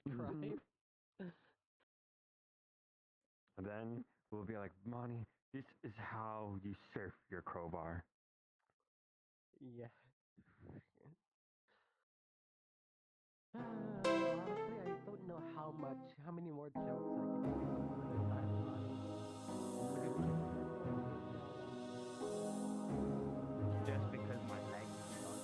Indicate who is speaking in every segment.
Speaker 1: Prime.
Speaker 2: And then we'll be like, Monty, this is how you surf your crowbar.
Speaker 1: Yeah. Honestly, I don't know how many more jokes I can make with that line.
Speaker 2: Just because my leg is not.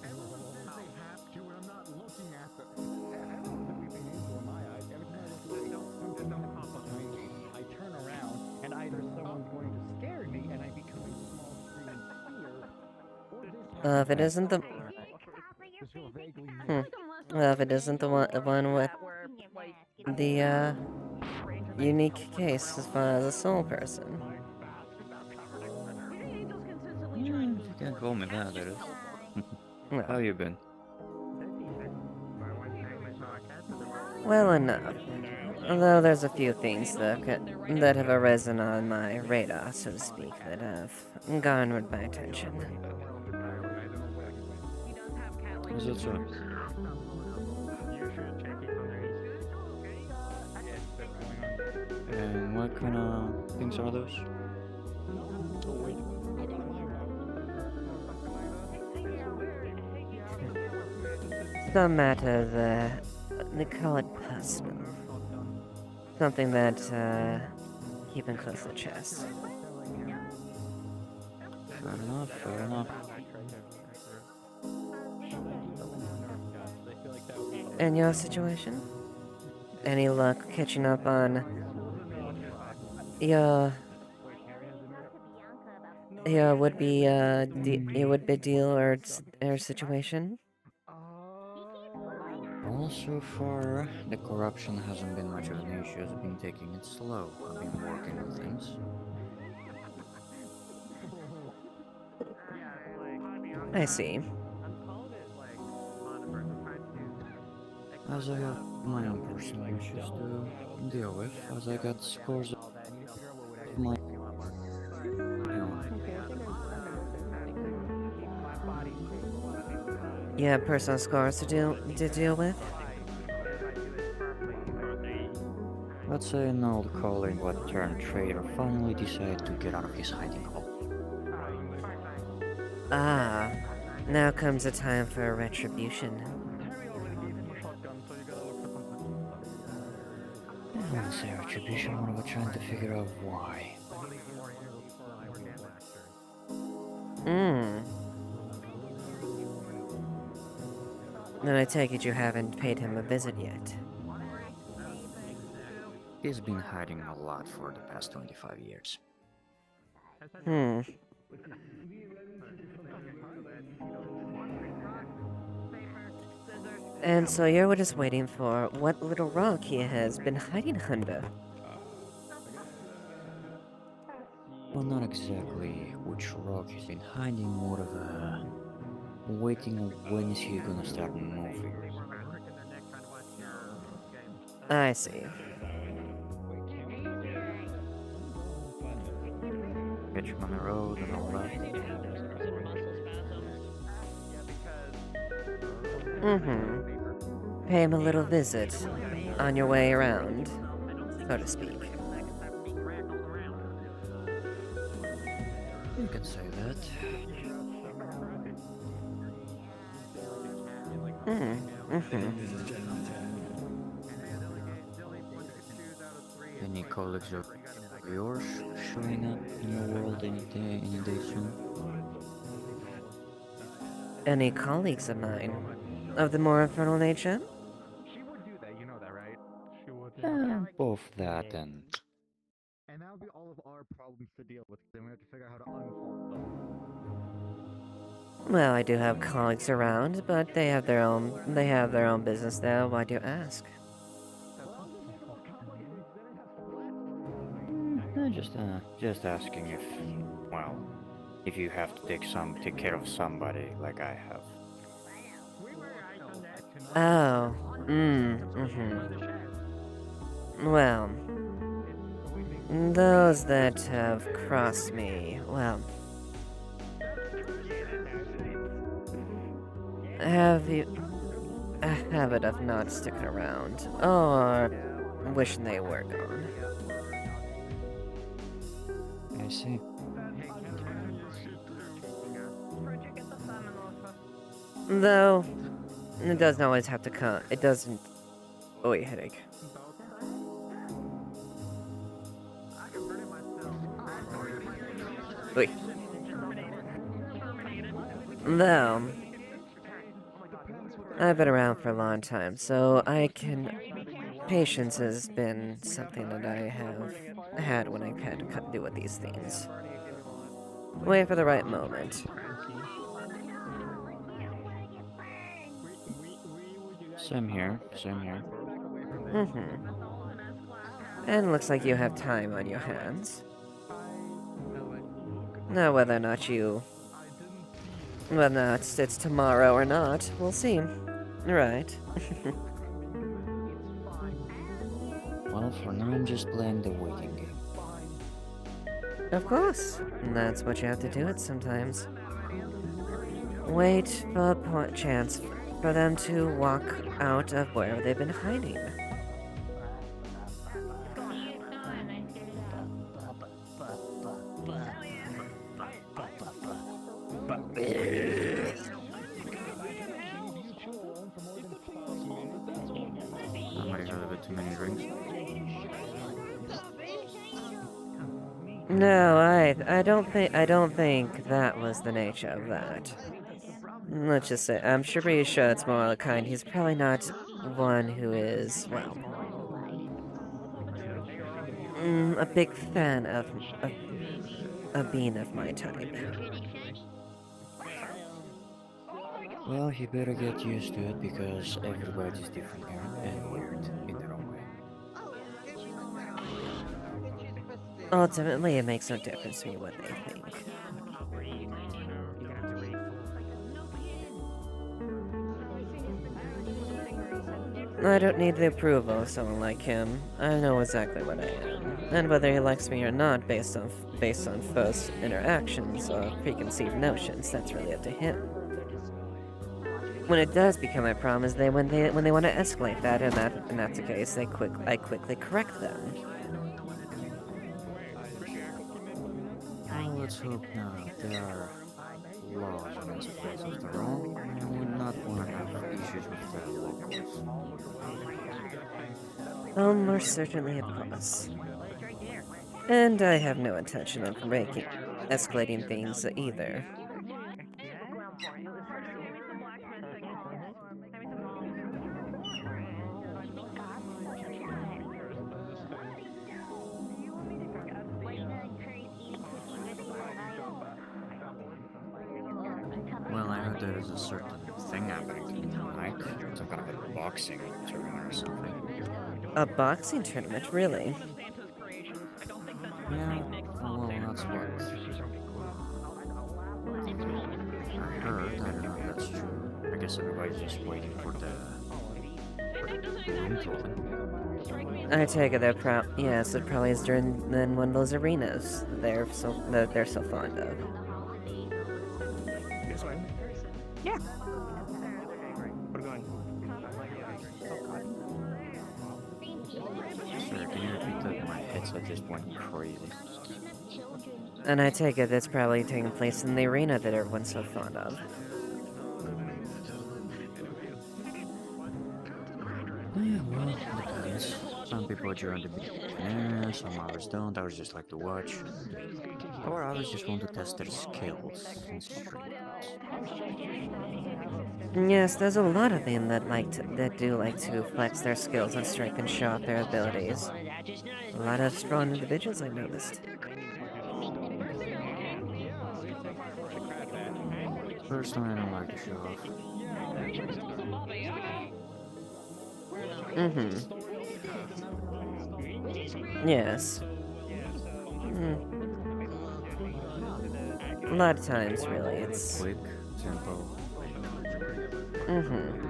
Speaker 3: Everyone says they have to, and I'm not looking at them. I don't look a weeping angel in my eyes. Every time I look away, something pops behind me. I turn around, and either someone's going to scare me, and I become a small screen sphere, or this happens.
Speaker 4: If it isn't the
Speaker 3: Just feel vaguely
Speaker 4: hmm. Well, if it isn't the one with the unique case as far as a soul person.
Speaker 5: If you can call me that, it is. How
Speaker 4: Well,
Speaker 5: you been?
Speaker 4: well enough. Although there's a few things that have arisen on my radar, so to speak, that have garnered my attention.
Speaker 5: Is it so? And what kind of things are those?
Speaker 4: Some matters, they call it personal. Something that, keeping close to the chest.
Speaker 5: Fair enough, fair enough.
Speaker 4: And your situation? Any luck catching up on your would-be deal or situation?
Speaker 5: Well, so far, the corruption hasn't been much of an issue. I've been taking it slow. I've been working on things.
Speaker 4: I see.
Speaker 5: As I have my own personal issues to deal with, as I got scores of my own.
Speaker 4: You have personal scars to deal with?
Speaker 5: Let's say an old colleague what turned traitor finally decided to get out of his hiding hole.
Speaker 4: Ah, now comes the time for retribution.
Speaker 5: I don't want to say retribution, more of a trying to figure out why.
Speaker 4: Then I take it you haven't paid him a visit yet.
Speaker 5: He's been hiding a lot for the past 25 years.
Speaker 4: And so you're just waiting for what little rock he has been hiding under.
Speaker 5: Well, not exactly which rock he's been hiding, more of a waiting when is he gonna start moving.
Speaker 4: I see.
Speaker 5: Catch him on the road and all that.
Speaker 4: Pay him a little visit on your way around, so to speak.
Speaker 5: You can say that. Any colleagues of yours showing up in your world any day soon?
Speaker 4: Any colleagues of mine? Of the more infernal nature?
Speaker 3: She would do that, you know that, right? She would Alright,
Speaker 5: Both that and
Speaker 3: and that'll be all of our problems to deal with. Then we have to figure out how to unfold them.
Speaker 4: Well, I do have colleagues around, but they have their own business now. Why do you ask?
Speaker 3: Well, just make it more complicated. Then it has
Speaker 5: just asking if, well, if you have to take care of somebody like I have.
Speaker 4: Oh, Well, those that have crossed me, well, have the a habit of not sticking around, or wishing they were gone.
Speaker 5: I see.
Speaker 4: Though, it doesn't always have to come. It doesn't. Oh, wait, headache. Wait. Though, I've been around for a long time, so I can. Patience has been something that I have had when I've had to do with these things. Wait for the right moment.
Speaker 5: Same here, same here.
Speaker 4: And looks like you have time on your hands. Now, whether or not it's tomorrow or not, we'll see. Right.
Speaker 5: Well, for now I'm just playing the waiting game.
Speaker 4: Of course. That's what you have to do it sometimes. Wait for a chance for them to walk out of where they've been hiding.
Speaker 5: I might have had a bit too many drinks.
Speaker 4: No, I don't think that was the nature of that. Let's just say, I'm sure pretty sure it's more of the kind. He's probably not one who is, well, a big fan of being of my type.
Speaker 5: Well, you better get used to it because everybody's different here and weird in their own way.
Speaker 4: Ultimately, it makes no difference to me what they think. I don't need the approval of someone like him. I know exactly what I am, and whether he likes me or not, based on first interactions or preconceived notions, that's really up to him. When it does become a problem is when they want to escalate that, and that's the case, I quickly correct them.
Speaker 5: Well, let's hope not. There are laws in this place of their own, and we would not want to have issues with the locals.
Speaker 4: Oh, most certainly, of course. And I have no intention of escalating things either.
Speaker 5: Well, I heard there is a certain thing happening tonight. Some kind of a boxing tournament or something.
Speaker 4: A boxing tournament, really?
Speaker 5: Yeah, well, that's what I heard. I don't know if that's true. I guess everybody's just waiting for the room to open.
Speaker 4: I take it yes, it probably is during then one of those arenas they're so fond of.
Speaker 6: This way? Yeah. We're going.
Speaker 5: Sorry, can you repeat that? My headset just went crazy.
Speaker 4: And I take it it's probably taking place in the arena that everyone's so fond of.
Speaker 5: Yeah, well, depends. Some people join the beginning, some others don't. Others just like to watch. Or others just want to test their skills in street.
Speaker 4: Yes, there's a lot of them that do like to flex their skills on strike and show off their abilities. A lot of strong individuals I noticed.
Speaker 5: Personally, I don't like to show off.
Speaker 4: Mm-hmm. Yes. A lot of times, really, it's...
Speaker 5: Quick, simple.
Speaker 4: Mm-hmm.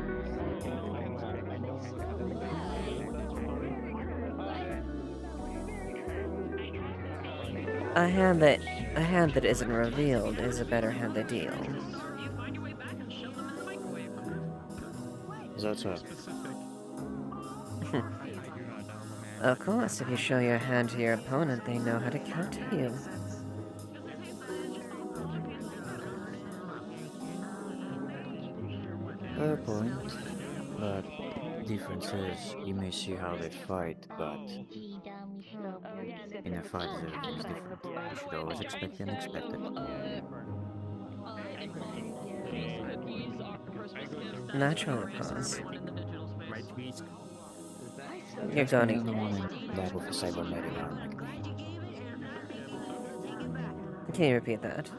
Speaker 4: A hand that isn't revealed is a better hand to deal.
Speaker 5: Is that so?
Speaker 4: Of course, if you show your hand to your opponent, they know how to counter you.
Speaker 5: Fair point. But difference is you may see how they fight, but in a fight everything's different. You should always expect the unexpected.
Speaker 4: Natural pause. You're
Speaker 5: That's when
Speaker 4: going
Speaker 5: the one in lab with a cybernetic arm like me.
Speaker 4: Can you repeat that?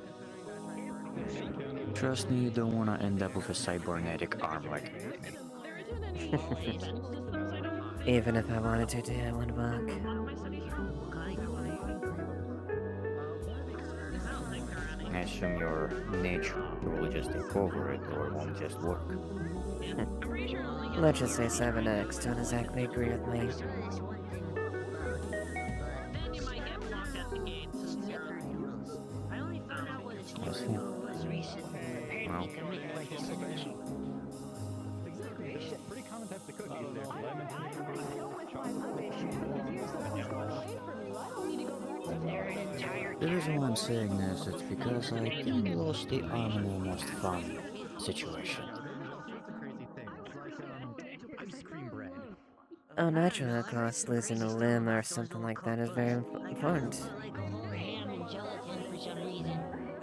Speaker 5: Trust me, you don't wanna end up with a cybernetic arm like me.
Speaker 4: Even if I wanted to do it would work.
Speaker 5: I assume your nature will just take over it or it won't just work.
Speaker 4: Let's just say 7X don't exactly agree with me.
Speaker 5: I see. Well,
Speaker 3: Pretty common types of cookies there.
Speaker 5: the reason why I'm saying this is because I think I lost the arm in the most fun situation.
Speaker 3: Ice cream bread.
Speaker 4: Oh, naturally, of course, losing a limb or something like that is very important.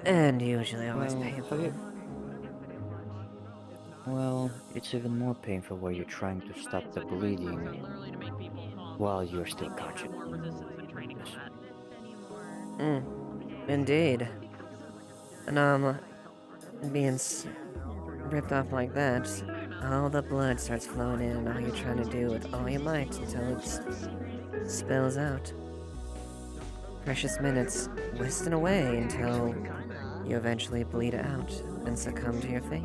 Speaker 4: And usually always
Speaker 5: Well,
Speaker 4: painful.
Speaker 5: Well, it's even more painful where you're trying to stop the bleeding while you're still conscious.
Speaker 4: Indeed. And being ripped off like that, all the blood starts flowing in, and all you're trying to do with all your might until it spills out. Precious minutes wasting away until you eventually bleed out and succumb to your fate.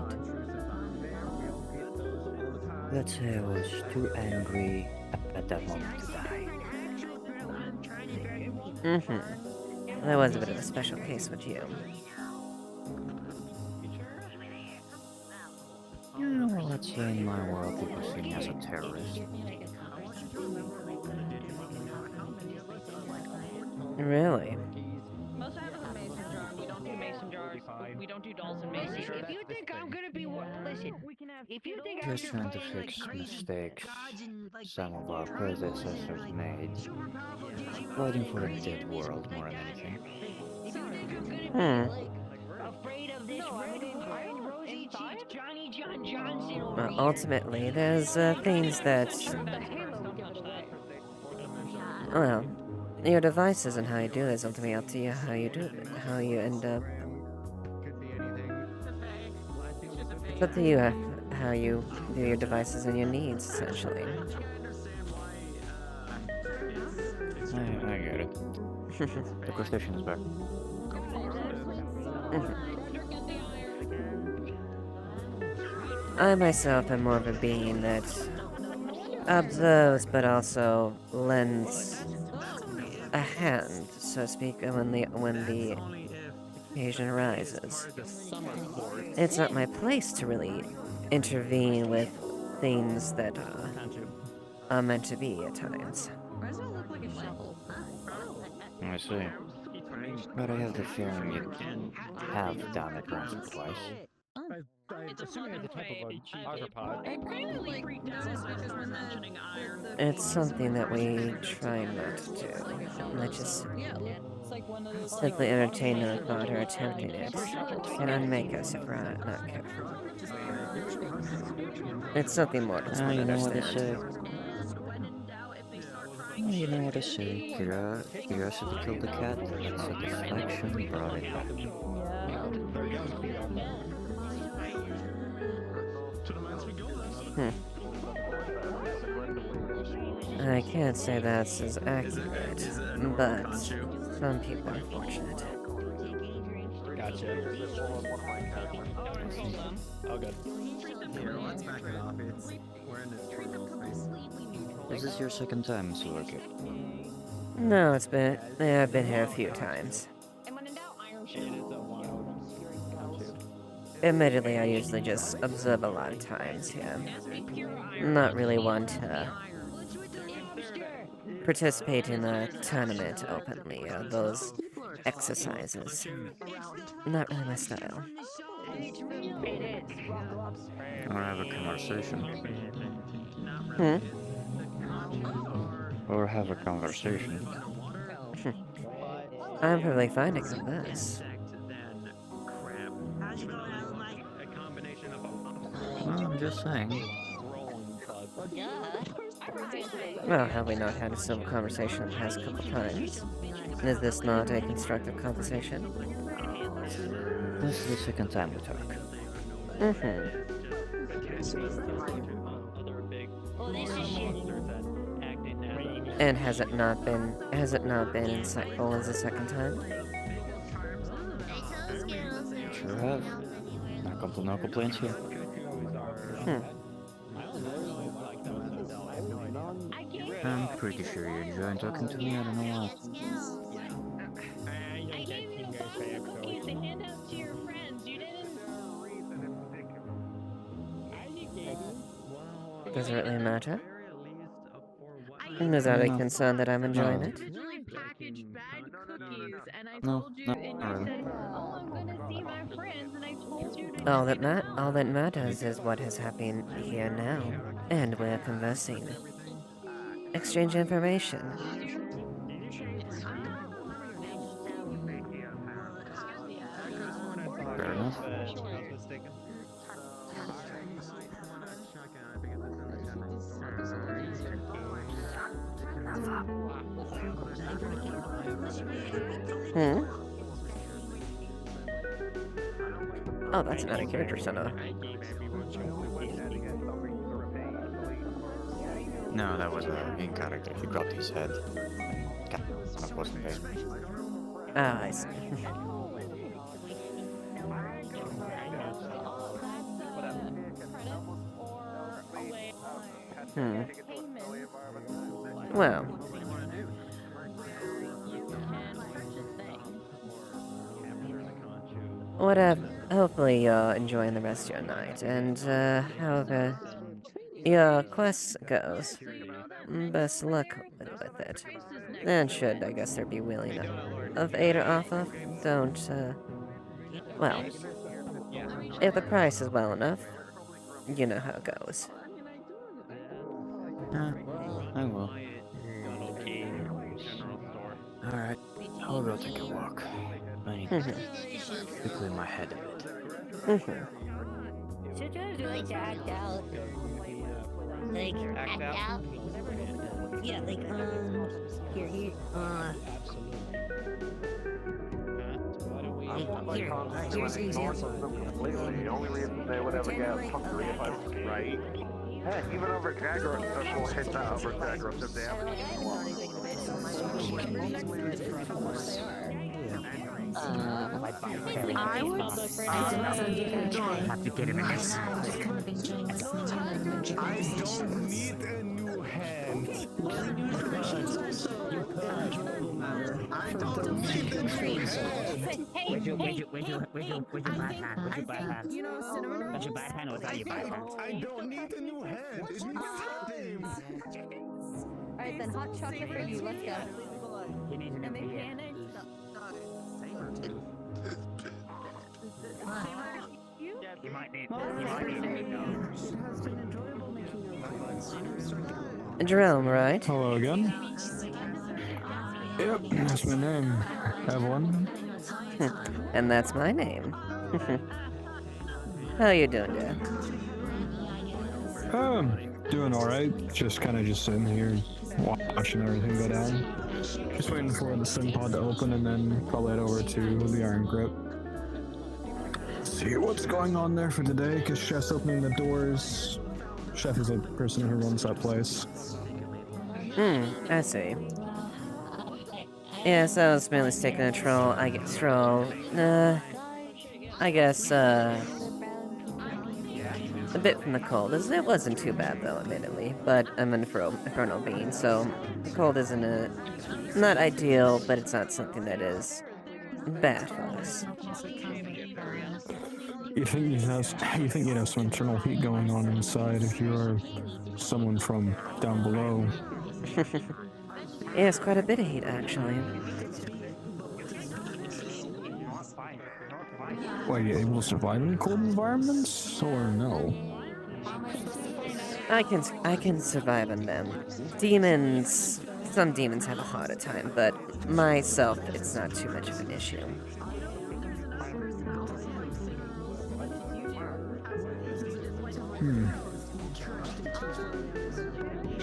Speaker 5: Let's say I was too angry at that moment to die.
Speaker 4: That was a bit of a special case with you.
Speaker 5: Yeah, well, let's say in my world people see me as a terrorist.
Speaker 4: Really?
Speaker 6: Most have a mason jar. We don't do mason jars. We don't do dolls and mason jars.
Speaker 7: If you think I'm gonna be listen, if you think I'm
Speaker 5: Just
Speaker 7: just
Speaker 5: trying to
Speaker 7: playing,
Speaker 5: fix
Speaker 7: like, crazy
Speaker 5: mistakes
Speaker 7: gods and, like,
Speaker 5: some of our predecessors made, fighting for a dead world more than anything.
Speaker 7: if you think I'm gonna be like afraid of this red and rosy cheeked Johnny John Johnson over here.
Speaker 4: Ultimately, there's things that... Well, your devices and how you do it is ultimately up to you how you do it, how you end up... It's up to you how you do your devices and your needs, essentially.
Speaker 5: I get it. The crustacean is back.
Speaker 4: I myself am more of a being that observes but also lends a hand, so to speak, when the occasion arises. It's not my place to really intervene with things that are meant to be at times.
Speaker 5: I see. But I have the feeling you have done it once or twice.
Speaker 3: Assuming it's a type of a arthropod.
Speaker 4: It's something that we try not to do. Let's just... Simply entertain the thought or attempting it can unmake us if we're not careful. It's something mortals won't
Speaker 5: You know what they
Speaker 4: understand.
Speaker 5: say. You know what I say. Curiosity killed the cat, but satisfaction brought it back.
Speaker 4: I can't say that's as accurate, but some people are fortunate.
Speaker 3: Gotcha. Oh, good. Here, let's back it off. We're in a neutral space.
Speaker 5: Is this your second time, Silverkeep?
Speaker 4: No, I've been here a few times. Admittedly, I usually just observe a lot of times, yeah. Not really one to participate in a tournament openly, those exercises. Not really my style.
Speaker 5: Or have a conversation. Or have a conversation.
Speaker 4: I'm perfectly fine to converse.
Speaker 5: I'm just saying.
Speaker 4: Well, have we not had a civil conversation the past couple times? Is this not a constructive conversation?
Speaker 5: This is the second time we talk.
Speaker 4: And has it not been insightful as the second time?
Speaker 5: Sure have. No complaints here. I'm pretty sure you're enjoying talking to me, I don't know why.
Speaker 6: I gave you a box of cookies to hand out to your friends. You didn't.
Speaker 4: Does it really matter? Is that a concern that I'm enjoying it?
Speaker 6: Originally packaged bagged cookies, and I
Speaker 5: No,
Speaker 6: told you,
Speaker 5: no,
Speaker 6: and
Speaker 5: not
Speaker 6: you
Speaker 5: really.
Speaker 6: said, "Oh, I'm gonna see my friends," and I told you to.
Speaker 4: All that matters is what has happened here now, and we're conversing. Exchange information.
Speaker 5: Fair enough.
Speaker 4: Oh, that's another character center.
Speaker 5: No, that was a in character. He dropped his head. Kind of wasn't there.
Speaker 4: Ah, I see. Well. Whatever. Hopefully you're enjoying the rest of your night, and however your quest goes, best luck with it. And should, I guess, there be willing of aid or offer, don't, well, if the price is well enough, you know how it goes.
Speaker 5: I will. Alright, I'll go take a walk. I need to clear my head a bit.
Speaker 7: Sometimes I like to act out. Like, act out? Yeah, like, here, here's an example.
Speaker 8: Completely. Only reason they would ever get hungry if I was right. Heck, even over Jagros, will hit that over Jagros if they ever
Speaker 7: I would
Speaker 3: have to get him in this. I don't need a new hand. I don't need a new hand.
Speaker 9: Where's your bad hand? Where's your bad hand? Where's your bad hand or without your bad hand?
Speaker 3: I don't need a new hand. It needs time.
Speaker 7: Alright then, hot chocolate for you, let's go.
Speaker 9: He needs a new hand. You might need
Speaker 4: Jerome, right?
Speaker 3: Hello again.
Speaker 10: Yep, that's my name. Evalynn.
Speaker 4: And that's my name. How you doing, Dad?
Speaker 10: Doing alright. Just sitting here, watching everything go down. Just waiting for the sim pod to open and then probably head over to the Iron Grip. See what's going on there for today, because Chef's opening the doors. Chef is a person who runs that place.
Speaker 4: I see. Yeah, so I was merely sticking a troll. I guess, a bit from the cold. It wasn't too bad, though, admittedly. But I'm an Inferno Being, so the cold isn't not ideal, but it's not something that is bad for us.
Speaker 10: You think you'd have some internal heat going on inside if you are someone from down below.
Speaker 4: Yeah, it's quite a bit of heat, actually.
Speaker 10: Are you able to survive in cold environments, or no?
Speaker 4: I can survive in them. Some demons have a harder time, but myself, it's not too much of an issue.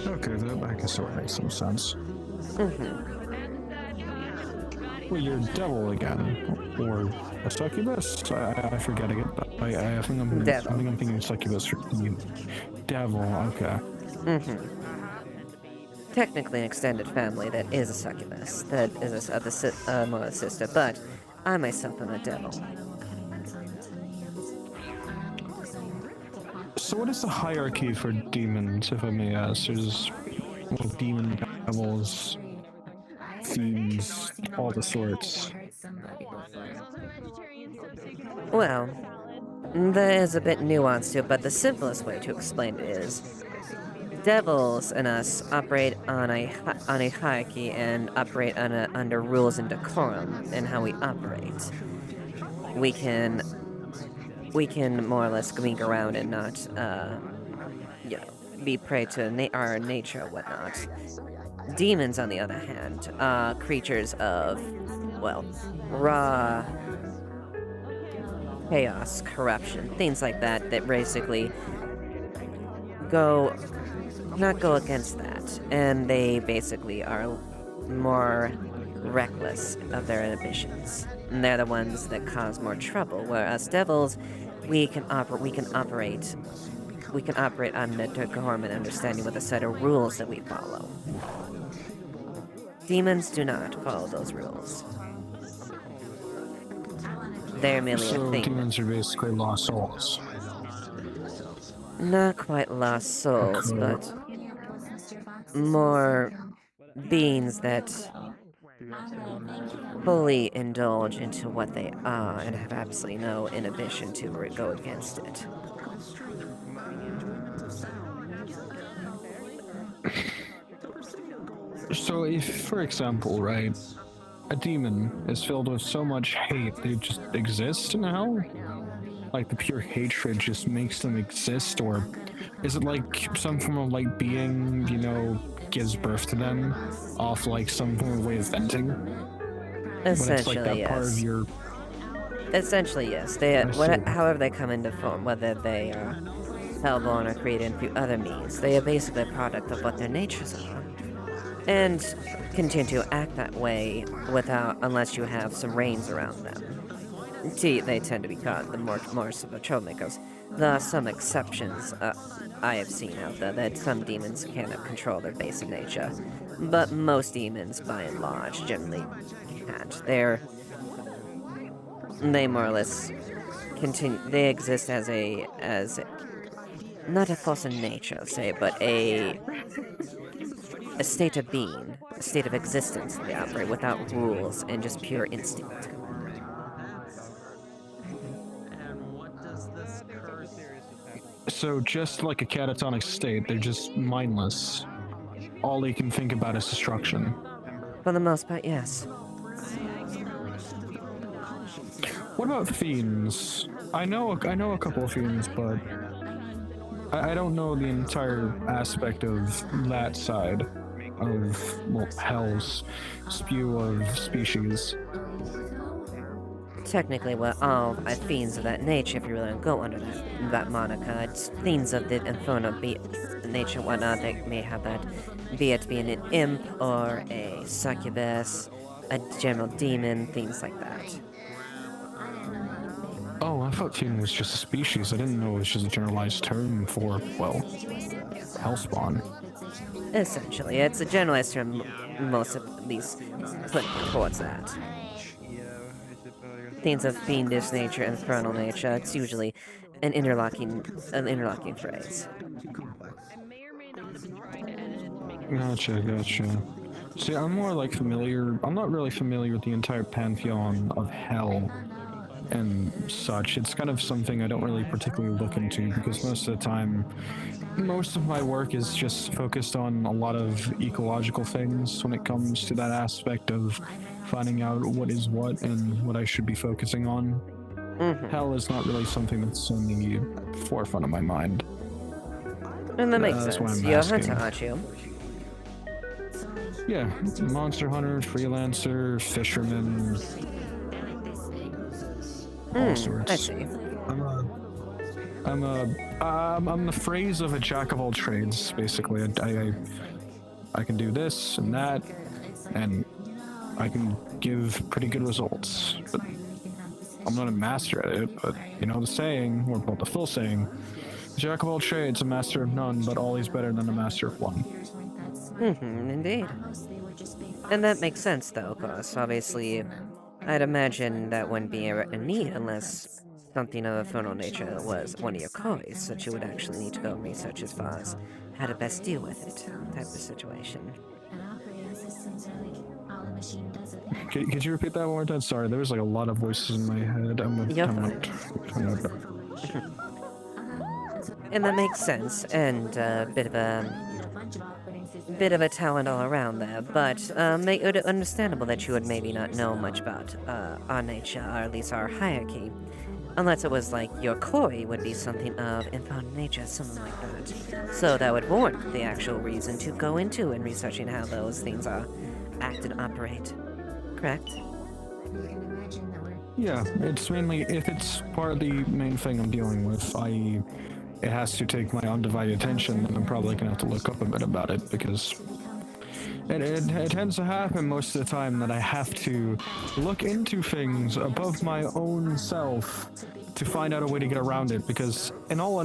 Speaker 10: Okay, that I guess that makes some sense. Well, you're a devil again, or a succubus? I forget again. I think I'm thinking succubus. Devil, okay.
Speaker 4: Technically an extended family that is a succubus, that is a mother sister, but I myself am a devil.
Speaker 10: So what is the hierarchy for demons, if I may ask? There's demon devils, fiends, all the sorts.
Speaker 4: Well, there is a bit nuance to it, but the simplest way to explain it is devils and us operate on a hierarchy and operate under rules and decorum in how we operate. We can more or less wink around and not, be prey to our nature or whatnot. Demons, on the other hand, are creatures of, raw chaos, corruption, things like that basically not go against that, and they basically are more reckless of their ambitions. And they're the ones that cause more trouble, whereas devils, we can operate on a decorum and understanding with a set of rules that we follow. Demons do not follow those rules. They're merely a thing.
Speaker 10: Demons are basically lost souls.
Speaker 4: Not quite lost souls, but more beings that fully indulge into what they are and have absolutely no inhibition to go against it.
Speaker 10: So if, for example, right, a demon is filled with so much hate, they just exist now? Like the pure hatred just makes them exist, or is it like some form of like being, gives birth to them off like some form of way of venting?
Speaker 4: Essentially,
Speaker 10: like that
Speaker 4: yes.
Speaker 10: Part of your...
Speaker 4: Essentially, yes. However they come into form, whether they are hellborn or created through other means, they are basically a product of what their natures are. And continue to act that way unless you have some reins around them. They tend to be caught the more of the troublemakers. There are some exceptions I have seen out there that some demons cannot control their basic nature, but most demons, by and large, generally can't. They more or less continue. They exist as not a force in nature, say, but a state of being, a state of existence. They operate without rules and just pure instinct.
Speaker 10: So just like a catatonic state, they're just mindless. All they can think about is destruction.
Speaker 4: For the most part, yes.
Speaker 10: What about fiends? I know a couple of fiends, but I don't know the entire aspect of that side. of, well, hell's spew of species.
Speaker 4: Technically, we're all fiends of that nature if you really go under that moniker. It's fiends of the infernal nature, whatnot. They may have that, be it being an imp or a succubus, a general demon, things like that.
Speaker 10: Oh, I thought fiend was just a species. I didn't know it was just a generalized term for, well, hellspawn.
Speaker 4: Essentially, it's a generalized term most of these put towards that. Things of fiendish nature and infernal nature, it's usually an interlocking phrase.
Speaker 6: I may or may not have been trying to edit it to make it.
Speaker 10: Gotcha. See, I'm more like familiar. I'm not really familiar with the entire pantheon of hell and such. It's kind of something I don't really particularly look into because most of the time, most of my work is just focused on a lot of ecological things when it comes to that aspect of finding out what is what and what I should be focusing on. Hell is not really something that's on the forefront of my mind.
Speaker 4: And that makes
Speaker 10: That's why
Speaker 4: sense.
Speaker 10: I'm
Speaker 4: You're a
Speaker 10: asking.
Speaker 4: hunter, aren't you?
Speaker 10: Yeah, monster hunter, freelancer, fisherman, all sorts.
Speaker 4: I see.
Speaker 10: I'm the phrase of a jack of all trades, basically. I can do this and that, and I can give pretty good results. But I'm not a master at it, but you know the saying, or well, the full saying, jack of all trades, a master of none, but always better than a master of one.
Speaker 4: Indeed. And that makes sense, though, because obviously, I'd imagine that wouldn't be a need unless something of infernal nature was one of your coys that you would actually need to go research as far as how to best deal with it, type of situation.
Speaker 10: Could you repeat that one more time? Sorry, there was like a lot of voices in my head.
Speaker 4: And that makes sense, and a bit of a talent all around there, but make it understandable that you would maybe not know much about our nature, or at least our hierarchy, unless it was like your koi would be something of infernal nature, something like that. So that would warrant the actual reason to go into and researching how those things are act and operate. Correct?
Speaker 10: Yeah, it's mainly, if it's part of the main thing I'm dealing with, i.e. it has to take my undivided attention, then I'm probably gonna have to look up a bit about it, because it tends to happen most of the time that I have to look into things above my own self to find out a way to get around it, because in all,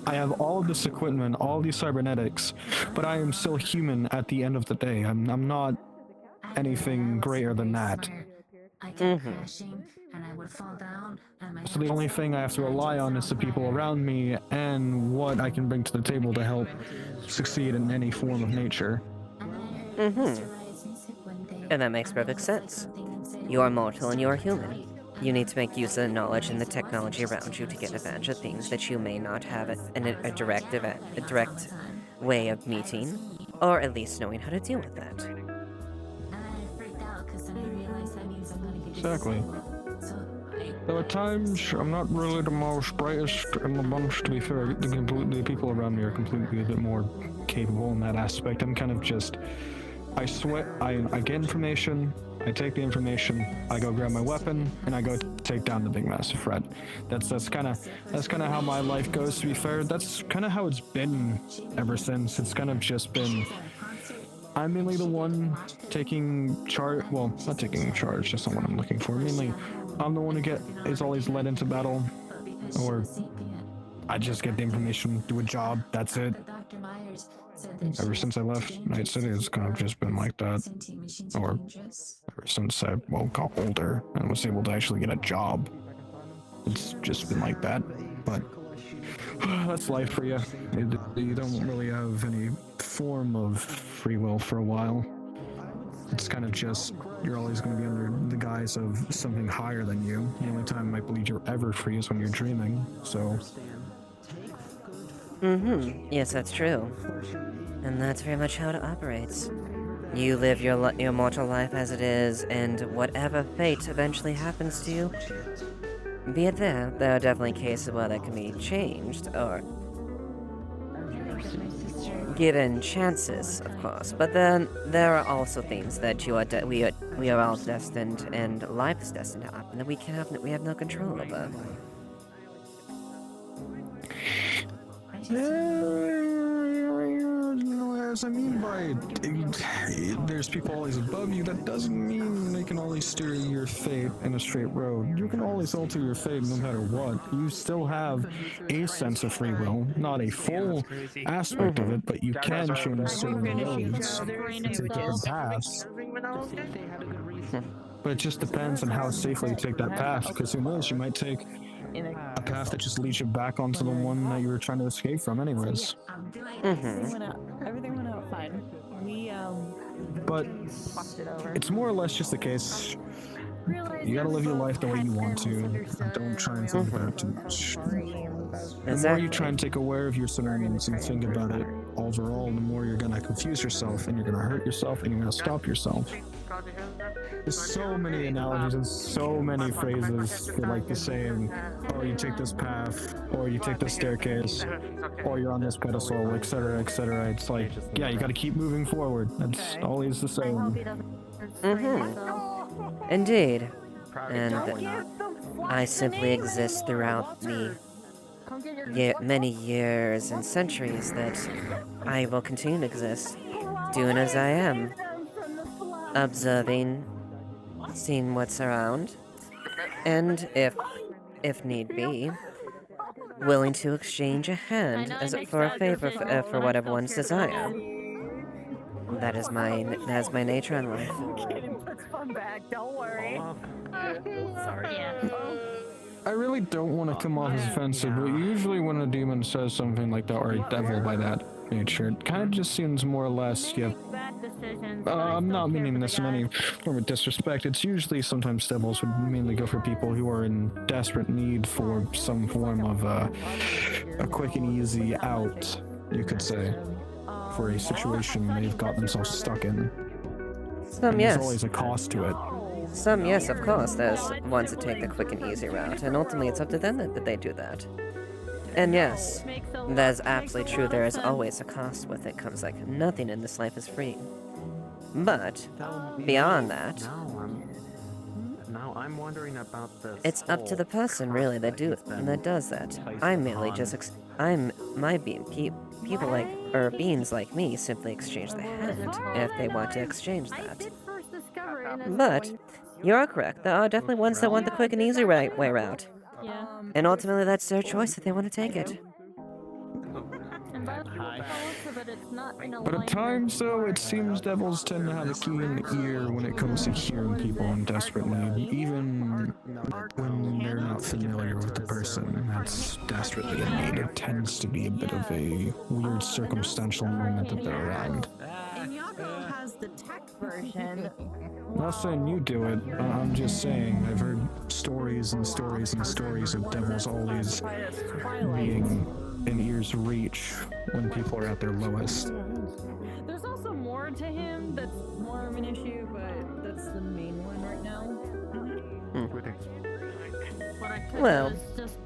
Speaker 10: I have all of this equipment, all these cybernetics, but I am still human at the end of the day. I'm not anything greater than that. So the only thing I have to rely on is the people around me and what I can bring to the table to help succeed in any form of nature.
Speaker 4: And that makes perfect sense. You are mortal and you are human. You need to make use of the knowledge and the technology around you to get advantage of things that you may not have a direct way of meeting, or at least knowing how to deal with that.
Speaker 10: Exactly. Though at times, I'm not really the most brightest in the bunch, to be fair. The people around me are completely a bit more capable in that aspect. I'm kind of just, I get information, I take the information, I go grab my weapon, and I go take down the big massive threat. That's kind of how my life goes, to be fair. That's kind of how it's been ever since. It's kind of just been, I'm mainly the one taking charge, well, not taking charge, that's not what I'm looking for. Mainly, I'm the one who is always led into battle, or I just get the information, do a job, that's it. Ever since I left Night City, it's kind of just been like that. Or ever since I, got older and was able to actually get a job, it's just been like that. But that's life for you. You don't really have any form of free will for a while. It's kind of just, you're always going to be under the guise of something higher than you. The only time I believe you're ever free is when you're dreaming, so...
Speaker 4: Yes, that's true. And that's very much how it operates. You live your mortal life as it is, and whatever fate eventually happens to you, be it there are definitely cases where that can be changed, or given chances, of course, but then there are also things that we are all destined, and life is destined to happen that we have no control over.
Speaker 10: As I mean by there's people always above you, that doesn't mean they can always steer your fate in a straight road. You can always alter your fate no matter what. You still have a sense of free will, not a full aspect of it, but you can change certain roads, take different paths. But it just depends on how safely you take that path, because who knows, you might take a path that just leads you back onto the one that you were trying to escape from anyways.
Speaker 6: Everything went out fine.
Speaker 10: But it's more or less just the case, you gotta live your life the way you want to. Don't try and think about it too much. The more you try and take aware of your surroundings and think about it overall, the more you're gonna confuse yourself, and you're gonna hurt yourself, and you're gonna stop yourself. There's so many analogies and so many phrases for like the saying, oh, you take this path, or you take this staircase, or you're on this pedestal, etc., etc. It's like, yeah, you gotta keep moving forward. That's always the same.
Speaker 4: Indeed. And I simply exist throughout the many years and centuries that I will continue to exist, doing as I am. Observing, seeing what's around, and if need be, willing to exchange a hand for a favor for whatever one's desire. That is my nature in life.
Speaker 6: Don't worry.
Speaker 9: Sorry.
Speaker 10: I really don't want to come off as offensive, but usually when a demon says something like that, or a devil by that nature, it kind of just seems more or less, I'm not meaning this in any form of disrespect. It's usually sometimes devils would mainly go for people who are in desperate need for some form of a quick and easy out, you could say, for a situation they've got themselves stuck in. There's always a cost to it.
Speaker 4: Some, yes, of course. There's ones that take the quick and easy route, and ultimately it's up to them that they do that. And yes, that's absolutely true. There is always a cost with it. Comes like nothing in this life is free. But beyond that,
Speaker 2: Now I'm wondering about the.
Speaker 4: it's up to the person really that does that. I'm merely just people like beings like me simply exchange the hand if they want to exchange that. But you are correct. There are definitely ones that want the quick and easy way route.
Speaker 6: Yeah.
Speaker 4: And ultimately that's their choice if they want to take it.
Speaker 10: But at times, though, it seems devils tend to have a keen ear when it comes to hearing people in desperate need, even when they're not familiar with the person that's desperately in need. It tends to be a bit of a weird circumstantial moment that they're around.
Speaker 6: Has the tech version.
Speaker 10: Not saying you do it, I'm just saying I've heard stories and stories and stories of devils always being in ear's reach when people are at their lowest.
Speaker 6: There's also more to him that's more of an issue, but that's the main one right now. What I could
Speaker 4: Well,
Speaker 6: do is just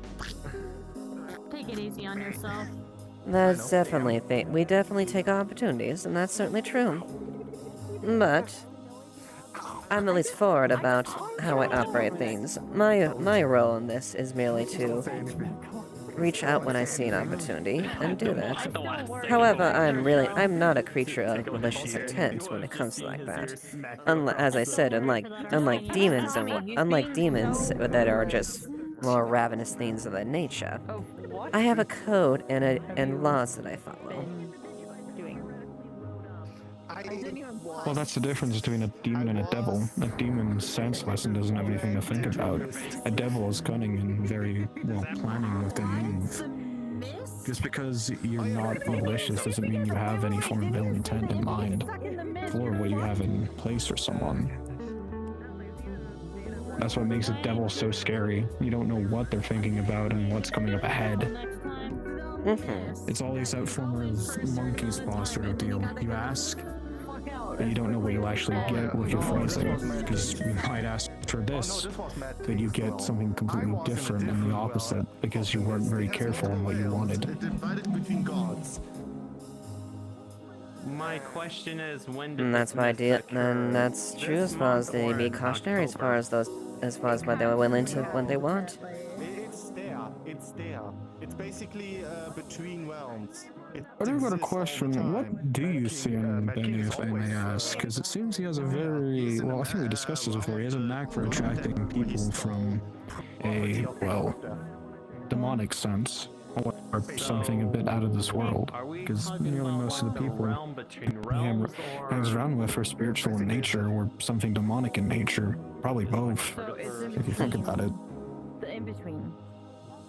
Speaker 6: take it easy on yourself.
Speaker 4: That's definitely a thing. We definitely take opportunities, and that's certainly true. But I'm at least forward about how I operate things. My role in this is merely to reach out when I see an opportunity and do that. However, I'm not a creature of malicious intent when it comes to like that. As I said, unlike demons that are just more ravenous things of that nature, I have a code and laws that I follow.
Speaker 10: Well, that's the difference between a demon and a devil. A demon's senseless and doesn't have anything to think about. A devil is cunning and very well planning with their move. Just because you're not malicious doesn't mean you have any form of ill intent in mind for what you have in place for someone. That's what makes a devil so scary. You don't know what they're thinking about and what's coming up ahead. It's always that form of monkey's paw sort of deal. You ask, but you don't know what you'll actually get with your phrasing, because you might ask for this, but you get something completely different and the opposite because you weren't very careful in what you wanted.
Speaker 11: My question is, when did
Speaker 4: And that's
Speaker 11: this
Speaker 4: why
Speaker 11: miss
Speaker 4: and
Speaker 11: occur?
Speaker 4: that's true as
Speaker 11: This
Speaker 4: far as
Speaker 11: month
Speaker 4: they
Speaker 11: or
Speaker 4: be
Speaker 11: in
Speaker 4: cautionary as far
Speaker 11: October?
Speaker 4: as what they were willing to when they want.
Speaker 12: It's there. It's there. It's basically between realms. It
Speaker 10: But I've got a
Speaker 12: exists all the
Speaker 10: question.
Speaker 12: time.
Speaker 10: What do you see in
Speaker 12: Mad King
Speaker 10: Benny,
Speaker 12: is
Speaker 10: if I may
Speaker 12: always,
Speaker 10: ask? Because it seems he has a
Speaker 12: he's
Speaker 10: very
Speaker 12: in
Speaker 10: well. I
Speaker 12: the
Speaker 10: think we discussed this before. He has a knack for
Speaker 12: realm of
Speaker 10: attracting
Speaker 12: death, where he
Speaker 10: people
Speaker 12: stole
Speaker 10: from
Speaker 12: property
Speaker 10: a
Speaker 12: of the
Speaker 10: well
Speaker 12: realm of death.
Speaker 10: demonic sense, or something a bit out of this world.
Speaker 11: Are we
Speaker 10: Because
Speaker 11: talking
Speaker 10: nearly
Speaker 11: about
Speaker 10: most of
Speaker 11: like
Speaker 10: the
Speaker 11: the
Speaker 10: people
Speaker 11: realm between
Speaker 10: he
Speaker 11: realms,
Speaker 10: hangs
Speaker 11: or
Speaker 10: around with are spiritual in nature, or something demonic in nature. Probably both,
Speaker 6: So it's in
Speaker 10: if you think
Speaker 6: between.
Speaker 10: about it.
Speaker 6: The in between.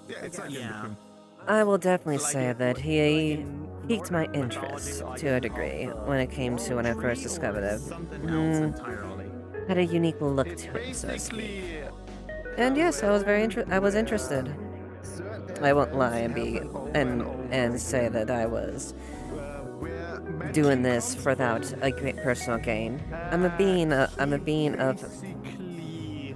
Speaker 12: Yeah, it's like in between.
Speaker 4: I will definitely
Speaker 11: So, like,
Speaker 4: say that he
Speaker 11: in
Speaker 4: piqued my
Speaker 11: northern mythology,
Speaker 4: interest
Speaker 11: like,
Speaker 4: to a
Speaker 11: is it
Speaker 4: degree
Speaker 11: called the
Speaker 4: when it came to when I
Speaker 11: tree,
Speaker 4: first
Speaker 11: or
Speaker 4: discovered it.
Speaker 11: something else entirely?
Speaker 4: Had a unique look
Speaker 12: It's
Speaker 4: to it, so to speak.
Speaker 12: basically.
Speaker 4: And yes, I was I was interested. I won't lie and be and say that I was doing this without a great personal gain. I'm a being of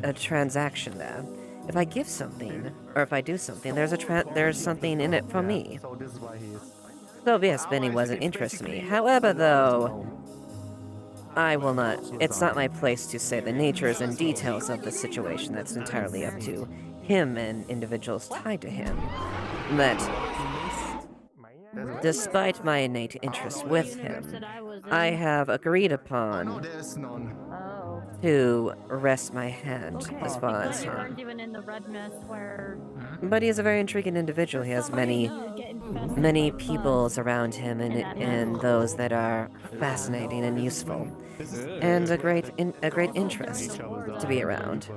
Speaker 4: a transaction there. If I give something, or if I do something, there's something in it for me.
Speaker 12: So this is why he is.
Speaker 4: So yes, Benny wasn't interested in me. However, though, I will not. It's not my place to say the natures and details of the situation. That's entirely up to him and individuals tied to him. That, despite my innate interest with him, I have agreed
Speaker 12: No,
Speaker 4: upon
Speaker 12: there's none.
Speaker 6: Oh.
Speaker 4: to rest my hand
Speaker 6: Okay.
Speaker 4: as far as
Speaker 6: Because you
Speaker 4: him.
Speaker 6: weren't even in the red mist where.
Speaker 4: But he is a very intriguing individual. He has many peoples around him, and those that are fascinating and useful, and a great interest to be around.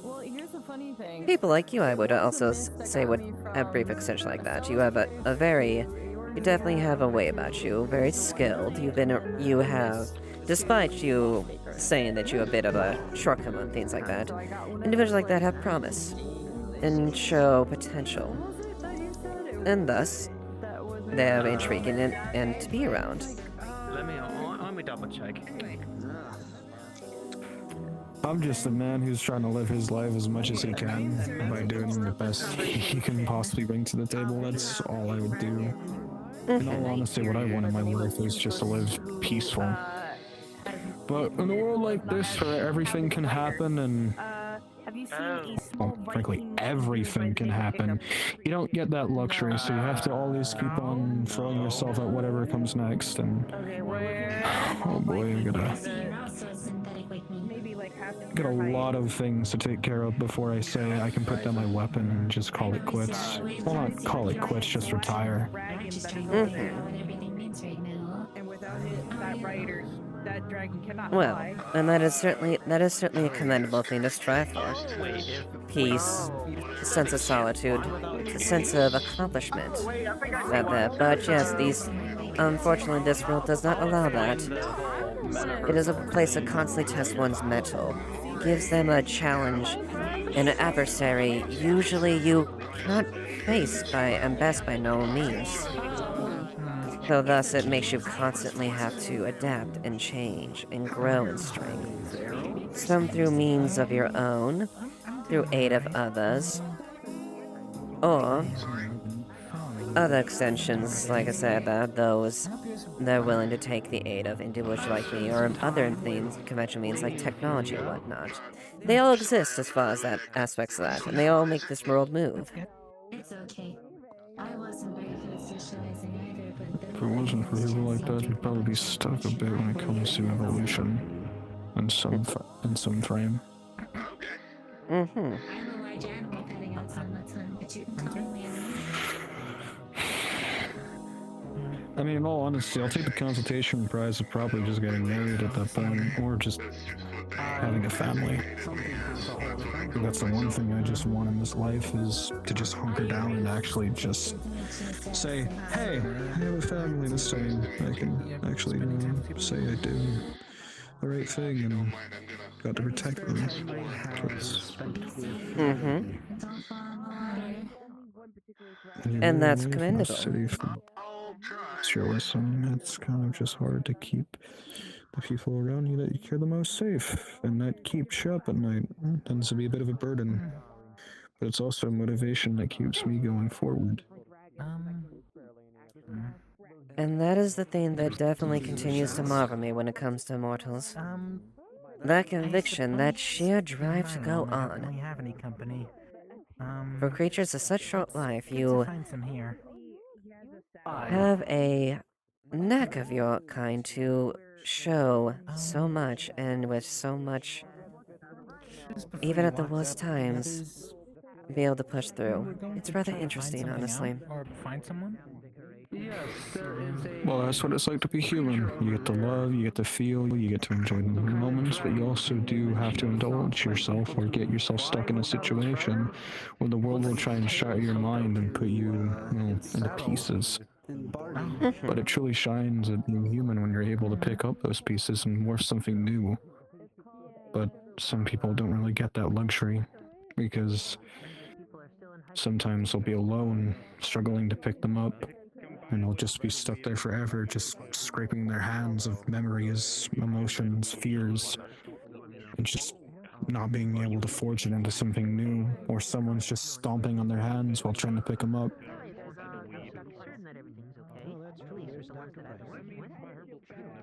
Speaker 6: Well, here's the funny thing.
Speaker 4: People like you, I would also say, would a brief extension like that. You have a very, you definitely have a way about you. Very skilled. You have, despite you saying that you're a bit of a shortcoming and things like that, individuals like that have promise and show potential, and thus they have intriguing and to be around.
Speaker 11: Let me double check.
Speaker 10: I'm just a man who's trying to live his life as much as he can by doing the best he can possibly bring to the table. That's all I would do. In all honesty, what I want in my life is just to live peaceful. But in a world like this where everything can happen and
Speaker 6: Have you seen a small
Speaker 10: frankly, everything can happen. You don't get that luxury, so you have to always keep on throwing yourself at whatever comes next. And oh boy, I got a lot of things to take care of before I say I can put down my weapon and just call it quits. Well, not call it quits, just retire.
Speaker 4: Well, and that is certainly a commendable thing to strive for. Peace, a sense of solitude, a sense of accomplishment. But yes, unfortunately, this world does not allow that. It is a place that constantly tests one's mettle, gives them a challenge, and an adversary usually you cannot face by no means. So thus it makes you constantly have to adapt and change and grow in strength. Some through means of your own, through aid of others, or other extensions, like I said, those that are willing to take the aid of individuals like me, or other things, conventional means like technology or whatnot. They all exist as far as that aspects of that, and they all make this world move.
Speaker 13: It's okay. I wasn't very good at socializing either, but
Speaker 10: If it wasn't for people like that, you'd probably be stuck a bit when it comes to evolution in some frame.
Speaker 13: I'm a large animal petting automaton, but you can call me anything.
Speaker 10: I mean, in all honesty, I'll take the consultation prize of probably just getting married at that point, or just having a family. I think that's the one thing I just want in this life, is to just hunker down and actually just say, hey, I have a family this time. I can actually say I do the right thing and got to protect them.
Speaker 4: And that's commendable.
Speaker 10: Sure, listen, it's kind of just hard to keep the people around you that you care the most safe, and that keeps you up at night. It tends to be a bit of a burden, but it's also a motivation that keeps me going forward.
Speaker 4: And that is the thing that definitely continues to marvel me when it comes to mortals. That conviction, that sheer drive to go on.
Speaker 9: Have any company?
Speaker 4: For creatures of such short life, you
Speaker 9: Find some here.
Speaker 4: have a knack of your kind to show so much, and with so much, even at the worst times, be able to push through. It's rather interesting, honestly.
Speaker 9: Or find someone?
Speaker 10: Well, that's what it's like to be human. You get to love, you get to feel, you get to enjoy the moments, but you also do have to indulge yourself or get yourself stuck in a situation where the world will try and shatter your mind and put you, into pieces. But it truly shines at being human when you're able to pick up those pieces and morph something new. But some people don't really get that luxury because sometimes they'll be alone, struggling to pick them up. And they'll just be stuck there forever, just scraping their hands of memories, emotions, fears, and just not being able to forge it into something new, or someone's just stomping on their hands while trying to pick them up.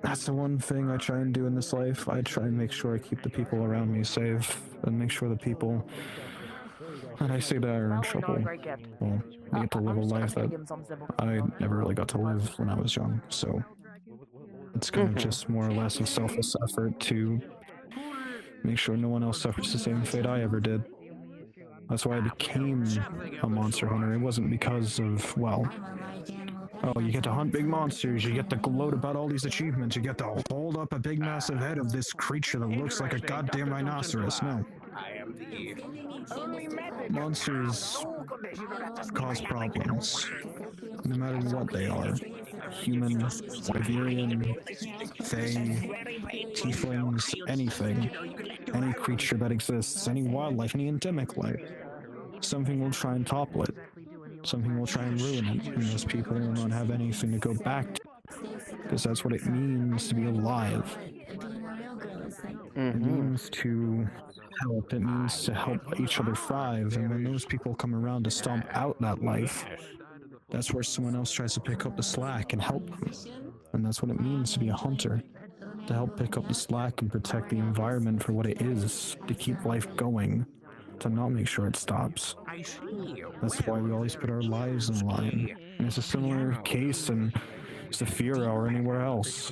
Speaker 10: That's the one thing I try and do in this life. I try and make sure I keep the people around me safe, and make sure the people that I say that are in trouble, well, they get to live a life that I never really got to live when I was young, so it's kind of just more or less a selfless effort to make sure no one else suffers the same fate I ever did. That's why I became a monster hunter. It wasn't because of, well, oh, you get to hunt big monsters, you get to gloat about all these achievements, you get to hold up a big massive head of this creature that looks like a goddamn rhinoceros. No. Monsters cause problems, no matter what they are. Human, Wyverian, Fae, Tieflings, anything. Any creature that exists, any wildlife, any endemic life. Something will try and topple it. Something will try and ruin it, and those people will not have anything to go back to. Because that's what it means to be alive. It means to help, it means to help each other thrive, and when those people come around to stomp out that life, that's where someone else tries to pick up the slack and help them. And that's what it means to be a hunter. To help pick up the slack and protect the environment for what it is, to keep life going, to not make sure it stops. That's why we always put our lives in line. And it's a similar case in Zafira or anywhere else.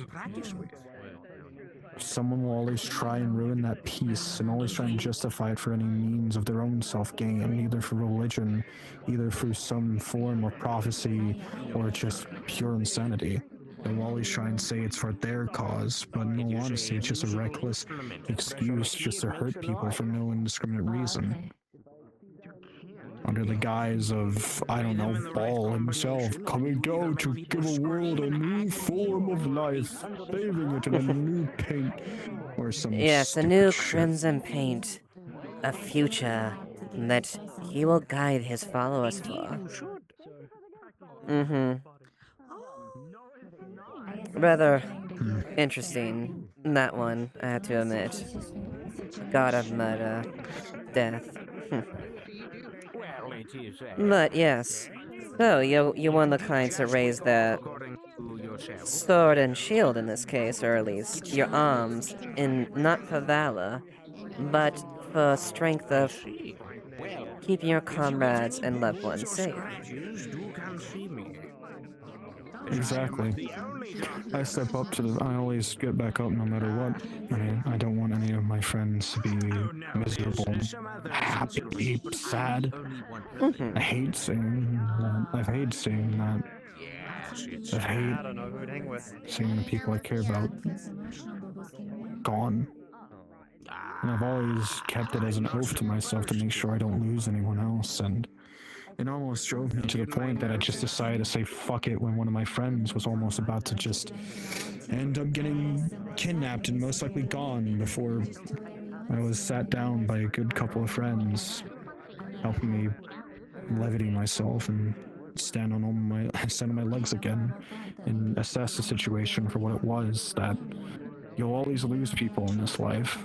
Speaker 10: Someone will always try and ruin that peace and always try and justify it for any means of their own self-gain, either for religion, either through some form of prophecy, or just pure insanity. They'll always try and say it's for their cause, but in all honesty, it's just a reckless excuse just to hurt people for no indiscriminate reason. Under the guise of, I don't know, Baal himself coming down to give a world a new form of life, bathing it in a new paint, or some
Speaker 4: Yes, a new
Speaker 10: shit.
Speaker 4: crimson paint. A future that he will guide his followers for. Rather interesting, that one, I have to admit. God of murder, death. But yes, so you want the kind to raise their sword and shield in this case, or at least your arms, in not for valor, but for strength of keeping your comrades and loved ones safe.
Speaker 10: Exactly. I step up to I always get back up no matter what. I mean, I don't want any of my friends to be miserable, happy, sad. I hate seeing that. I've hated seeing that. I've hated seeing the people I care about gone. And I've always kept it as an oath to myself to make sure I don't lose anyone else, and it almost drove me to the point that I just decided to say fuck it when one of my friends was almost about to just end up getting kidnapped and most likely gone before I was sat down by a good couple of friends, helping me levity myself and stand on my legs again and assess the situation for what it was, that you'll always lose people in this life,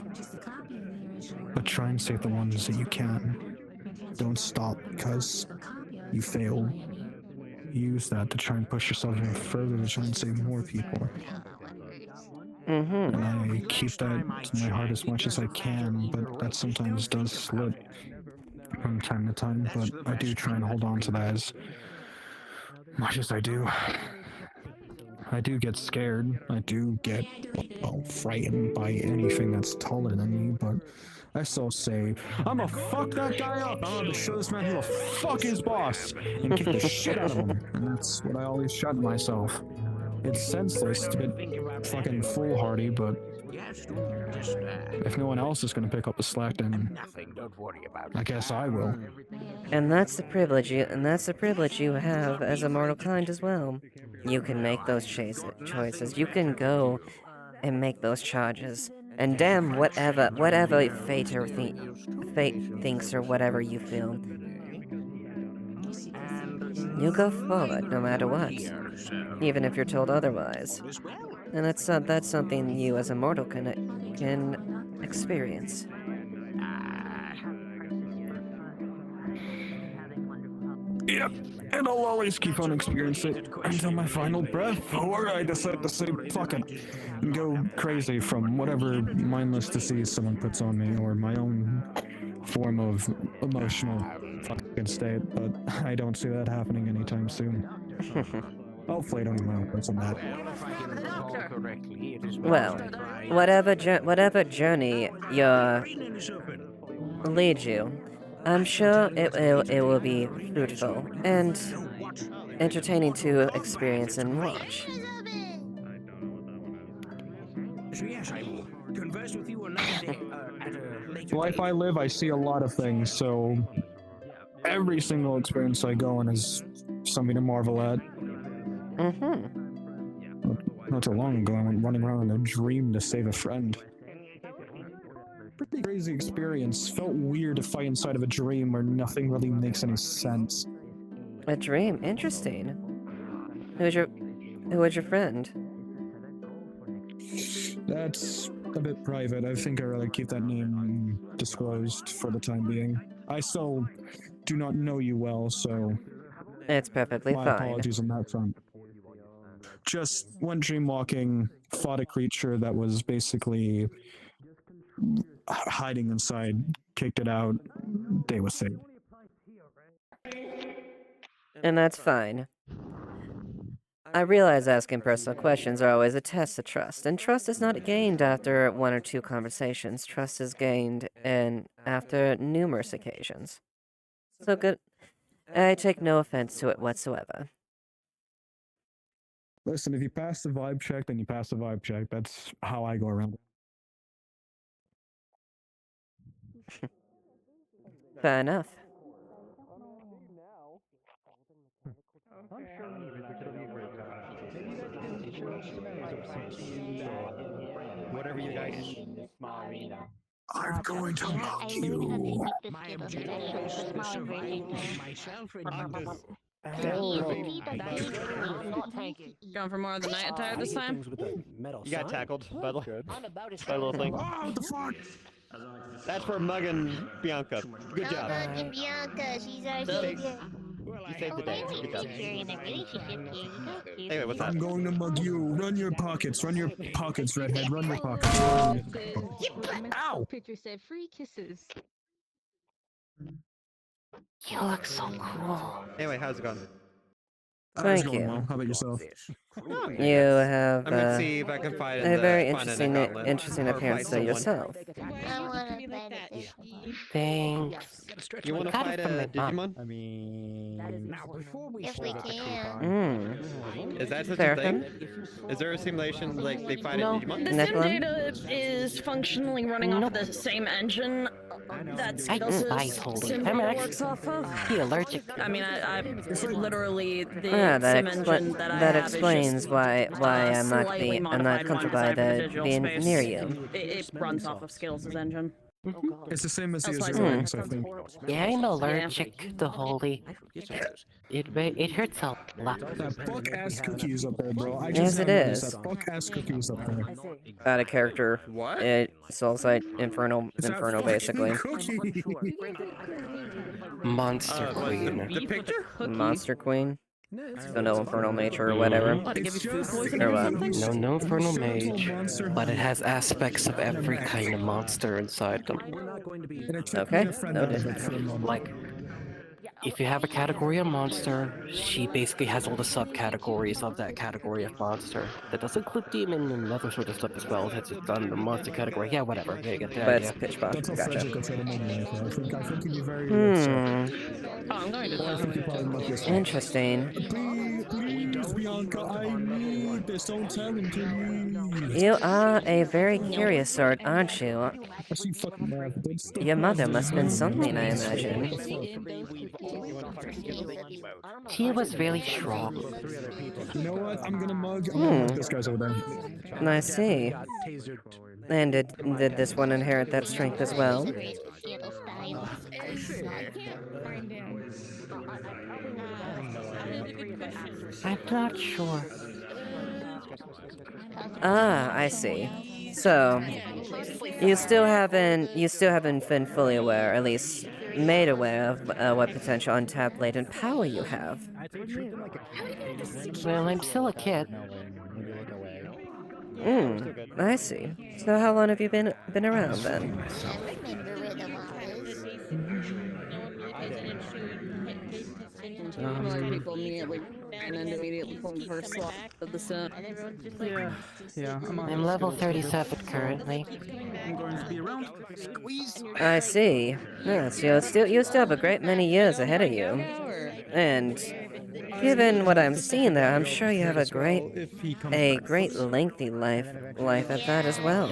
Speaker 10: but try and save the ones that you can. Don't stop because you failed. use that to try and push yourself even further to try and save more people.
Speaker 4: Mm-hmm.
Speaker 10: And I keep that to my heart as much as I can, but that sometimes does slip from time to time, but I do try and hold on to that as much as I do. I do get scared. I do get, well, frightened by anything that's taller than me, but I still say, I'm gonna fuck that guy up. I'm gonna show this man who the fuck his boss and kick the shit out of him. And that's what I always shout to myself. It's senseless, it's a bit fucking foolhardy, but if no one else is gonna pick up the slack, then I guess I will.
Speaker 4: And that's the privilege you have as a mortal kind as well. You can make those choices. You can go and make those charges. And damn whatever fate thinks or whatever you feel. You go forward no matter what. Even if you're told otherwise. And that's something you as a mortal can experience.
Speaker 10: Yep, and I'll always keep on experiencing it until my final breath, or I decide to say fuck it, and go crazy from whatever mindless disease someone puts on me, or my own form of emotional fucking state, but I don't see that happening anytime soon. Hopefully I don't even know what's on that.
Speaker 4: Well, whatever journey leads you, I'm sure it will be fruitful and entertaining to experience and watch.
Speaker 9: So yes, I will converse with you another day at a later
Speaker 10: Life I live, I see a lot of things, so every single experience I go on is something to marvel at. Not too long ago, I went running around in a dream to save a friend. Pretty crazy experience. Felt weird to fight inside of a dream where nothing really makes any sense.
Speaker 4: A dream? Interesting. Who was your friend?
Speaker 10: That's a bit private. I think I'd rather keep that name disclosed for the time being. I still do not know you well, so...
Speaker 4: It's perfectly
Speaker 10: my
Speaker 4: fine.
Speaker 10: apologies on that front. Just went dream walking, fought a creature that was basically hiding inside, kicked it out, day was saved.
Speaker 4: And that's fine. I realize asking personal questions are always a test of trust, and trust is not gained after one or two conversations. Trust is gained after numerous occasions. So good. I take no offense to it whatsoever.
Speaker 10: Listen, if you pass the vibe check, then you pass the vibe check. That's how I go around it.
Speaker 4: Fair enough.
Speaker 3: Whatever you guys.
Speaker 10: I'm going to mock you.
Speaker 9: My objective is to survive myself and
Speaker 6: Going for more of the night attire this time?
Speaker 11: You got tackled by the little thing.
Speaker 10: Oh, the fuck!
Speaker 11: That's for mugging Bianca. Good job.
Speaker 7: Fucking Bianca, she's our savior.
Speaker 11: You saved the day. Good job. Anyway, what's that?
Speaker 10: I'm going to mug you. Run your pockets, redhead. Run your pockets.
Speaker 14: Ow! Picture said free kisses.
Speaker 4: You look so cool.
Speaker 11: Anyway, how's it going?
Speaker 4: Thank
Speaker 10: going
Speaker 4: you.
Speaker 10: well. How about yourself?
Speaker 4: You have
Speaker 11: I'm gonna see if I can find
Speaker 4: a very
Speaker 11: find an outlet
Speaker 4: interesting
Speaker 11: or
Speaker 4: appearance
Speaker 11: fight
Speaker 4: to
Speaker 11: someone.
Speaker 4: yourself.
Speaker 7: I want to bet it.
Speaker 4: Thanks.
Speaker 11: You want to fight a Digimon?
Speaker 3: I mean, now before we
Speaker 7: If we can.
Speaker 11: Is that such a
Speaker 4: Seraphim?
Speaker 11: thing? Is there a simulation like they fight
Speaker 4: No.
Speaker 11: a Digimon?
Speaker 6: The sim data is functionally running off of the same engine that Skills's sim data works off of.
Speaker 4: He allergic.
Speaker 6: I mean, I literally the
Speaker 4: that
Speaker 6: sim engine that I have
Speaker 4: explains
Speaker 6: is just
Speaker 4: why I'm not
Speaker 6: slightly
Speaker 4: not
Speaker 6: modified
Speaker 4: comfortable
Speaker 6: one
Speaker 4: by
Speaker 6: inside
Speaker 4: the
Speaker 6: digital
Speaker 4: being
Speaker 6: space.
Speaker 4: near you.
Speaker 6: It runs off of Skills's engine.
Speaker 10: It's the same as the
Speaker 6: That's why
Speaker 10: Azure Wings, I think.
Speaker 4: Yeah, I'm allergic to holy. It hurts a lot.
Speaker 10: That fuck-ass cookie is up there, bro. I
Speaker 4: Yes,
Speaker 10: just
Speaker 4: it
Speaker 10: noticed
Speaker 4: is.
Speaker 10: that fuck-ass cookie is up there.
Speaker 4: Out of character.
Speaker 11: What?
Speaker 4: Soulside Inferno,
Speaker 10: It's that fucking
Speaker 4: basically.
Speaker 10: cookie.
Speaker 4: Monster Queen.
Speaker 11: The picture?
Speaker 4: Monster Queen. So no infernal nature or whatever.
Speaker 6: What, to give you food
Speaker 10: just-
Speaker 6: poisoning
Speaker 4: Or
Speaker 6: or
Speaker 4: what?
Speaker 6: something?
Speaker 15: No, no infernal mage,
Speaker 10: monster
Speaker 15: but it
Speaker 10: has
Speaker 15: has aspects of every
Speaker 10: effect.
Speaker 15: kind of monster inside them.
Speaker 10: And it took
Speaker 4: Okay,
Speaker 10: me to friend
Speaker 4: noted.
Speaker 10: out of it for a moment.
Speaker 15: Like, if you have a category of monster, she basically has all the subcategories of that category of monster. That does include demon and other sort of stuff as well. That's just done the monster category. Yeah, whatever. Yeah, you get the
Speaker 4: But
Speaker 15: idea.
Speaker 4: it's pitch black.
Speaker 10: That's how
Speaker 4: Gotcha.
Speaker 10: Frederick got the money. I think he'd be very upset.
Speaker 6: Oh, I'm going to
Speaker 10: Or I think he probably might be upset.
Speaker 4: Interesting.
Speaker 10: Please, Bianca, I need this. Don't tell him to me.
Speaker 4: You are a very curious sort, aren't you?
Speaker 10: I see fucking math. That's the
Speaker 4: Your mother
Speaker 10: positive
Speaker 4: must have been
Speaker 10: thing.
Speaker 4: something, I imagine.
Speaker 15: She was really strong.
Speaker 10: You know what? I'm gonna mug this guy's over there.
Speaker 4: I see. And did this one inherit that strength as well?
Speaker 15: I'm not sure.
Speaker 4: Ah, I see. So, you still haven't been fully aware, or at least made aware of what potential untapped latent power you have.
Speaker 15: Well, I'm still a kid.
Speaker 4: I see. So how long have you been around then?
Speaker 6: Like people immediately and then immediately pull for a swap of the sun.
Speaker 9: Yeah,
Speaker 15: I'm level 37 currently.
Speaker 9: I'm going to be around.
Speaker 4: I see. Yes, you still have a great many years ahead of you. And given what I'm seeing there, I'm sure you have a great lengthy life at that as well.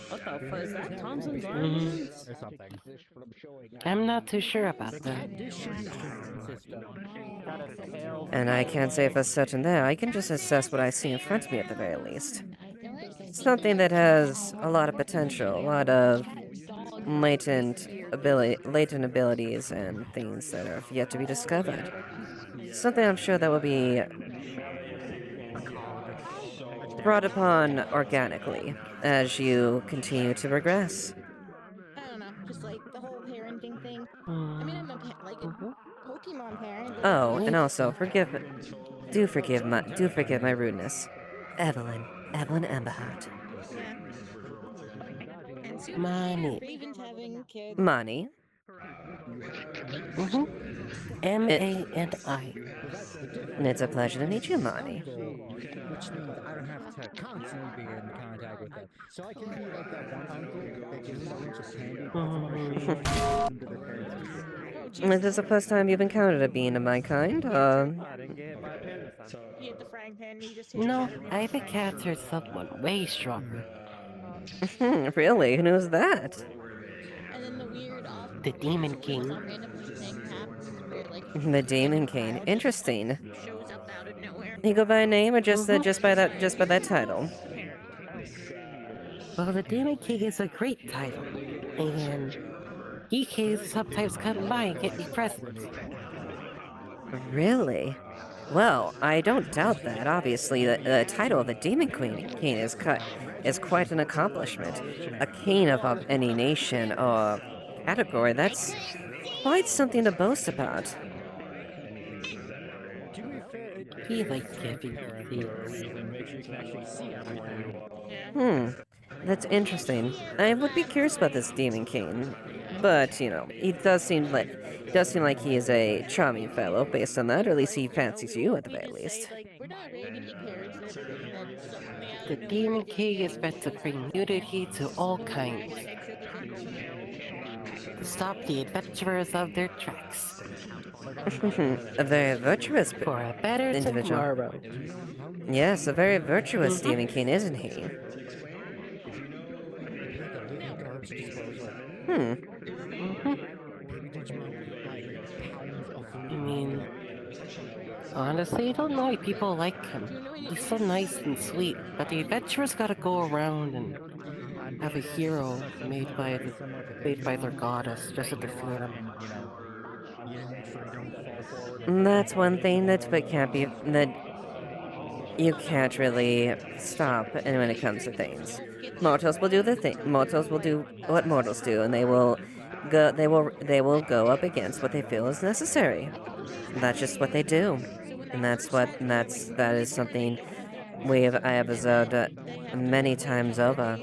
Speaker 6: What the fuck is that? Thompson's
Speaker 15: I'm not too sure about that.
Speaker 4: And I can't say for certain there. I can just assess what I see in front of me at the very least. Something that has a lot of potential, a lot of latent abilities and things that are yet to be discovered. Something I'm sure that will be brought upon organically as you continue to progress.
Speaker 14: I don't know, just like the whole parenting thing. I mean, I'm a Pokemon parent.
Speaker 4: Oh, and also do forgive my rudeness, Evalynn Emberheart.
Speaker 15: Mani.
Speaker 14: Raven's having kids.
Speaker 4: Mani.
Speaker 15: M-A-N-I.
Speaker 4: It's a pleasure to meet you, Mani.
Speaker 3: Which means I don't have to constantly be in contact with them. So I can be like that one uncle that gives me a bunch of candy.
Speaker 4: Is this the first time you've encountered a being of my kind?
Speaker 15: No, I've encountered someone way stronger.
Speaker 4: Really? Who's that?
Speaker 15: The Demon King.
Speaker 4: The Demon King. Interesting. You go by a name or just by that title?
Speaker 15: Well, the Demon King is a great title, and he can sometimes come by and get me presents.
Speaker 4: Really? Well, I don't doubt that. Obviously, the title of the Demon King is quite an accomplishment. A king of any nation or category. That's quite something to boast about.
Speaker 15: He likes giving things.
Speaker 4: That's interesting. I would be curious about this Demon King, but you know, it does seem like he is a charming fellow based on that, or at least he fancies you at the very least.
Speaker 15: The Demon King is meant to bring nudity to all kinds. To stop the adventurers of their tracks.
Speaker 4: A very virtuous
Speaker 15: for a better
Speaker 4: individual.
Speaker 15: tomorrow.
Speaker 4: Yes, a very virtuous Demon King, isn't he?
Speaker 15: I mean, honestly, I don't know why people like him. He's so nice and sweet, but the adventurers gotta go around and have a hero made by their goddess just at the feet of them.
Speaker 4: That's one thing that you can't really stop. And when it comes to things, mortals will do mortals will do what mortals do, and they will go up against what they feel is necessary. That's just what they do. And that is something I have observed many times over.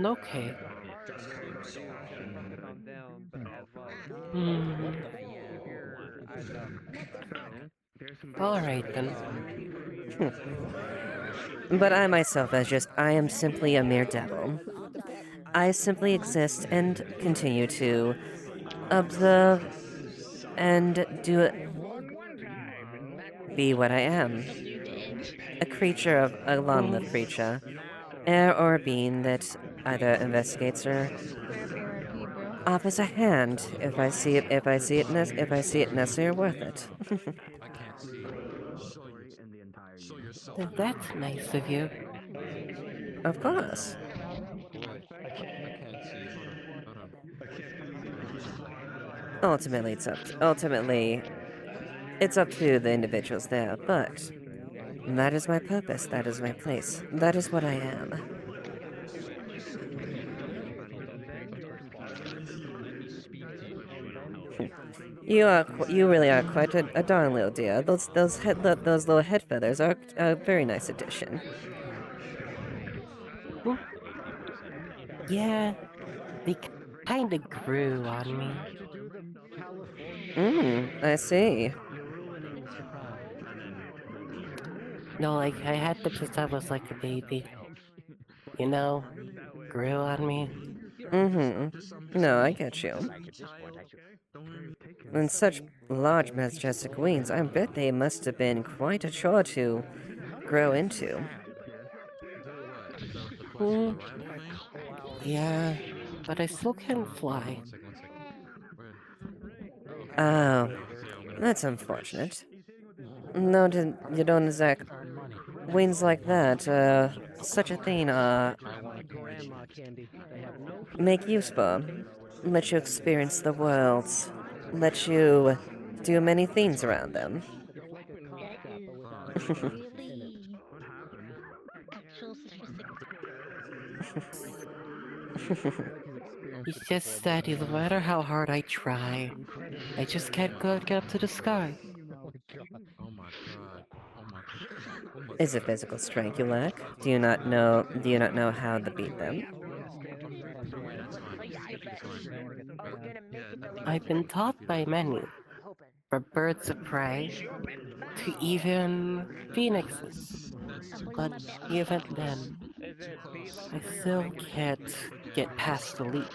Speaker 15: Okay. Hmm. Alright then.
Speaker 4: But I myself I am simply a mere devil. I simply exist and continue to observe and be what I am. A creature of a long-lived creature. Or a being that either investigates or offers a hand if I see it necessary or worth it.
Speaker 16: I can't see.
Speaker 15: That's nice of you.
Speaker 4: Of course.
Speaker 16: Wait, I can't see. Hold on.
Speaker 4: Ultimately, it's up to the individuals there, but that is my purpose, that is my place, that is what I am. You really are quite a darn little dear. Those little head feathers are a very nice addition.
Speaker 15: Yeah, they kinda grew on me.
Speaker 4: I see.
Speaker 15: No, like, I had them since I was like a baby. You know? Grew on me.
Speaker 4: No, I get you. And such large, majestic wings, I bet they must have been quite a chore to grow into.
Speaker 15: Yeah, but I still can fly.
Speaker 16: One second.
Speaker 4: Oh, that's unfortunate. No, you don't exact wings like that, such a thing, make use for. Let you experience the worlds. Let you do many things around them.
Speaker 13: Really actual
Speaker 15: It's just that no matter how hard I try, I just can't get up to the sky.
Speaker 16: Oh my god. Oh my god.
Speaker 4: Is it physical strength you lack? Do you not know how to beat them?
Speaker 15: I've been taught by many, from birds of prey to even phoenixes. But even then, I still can't get past the leap.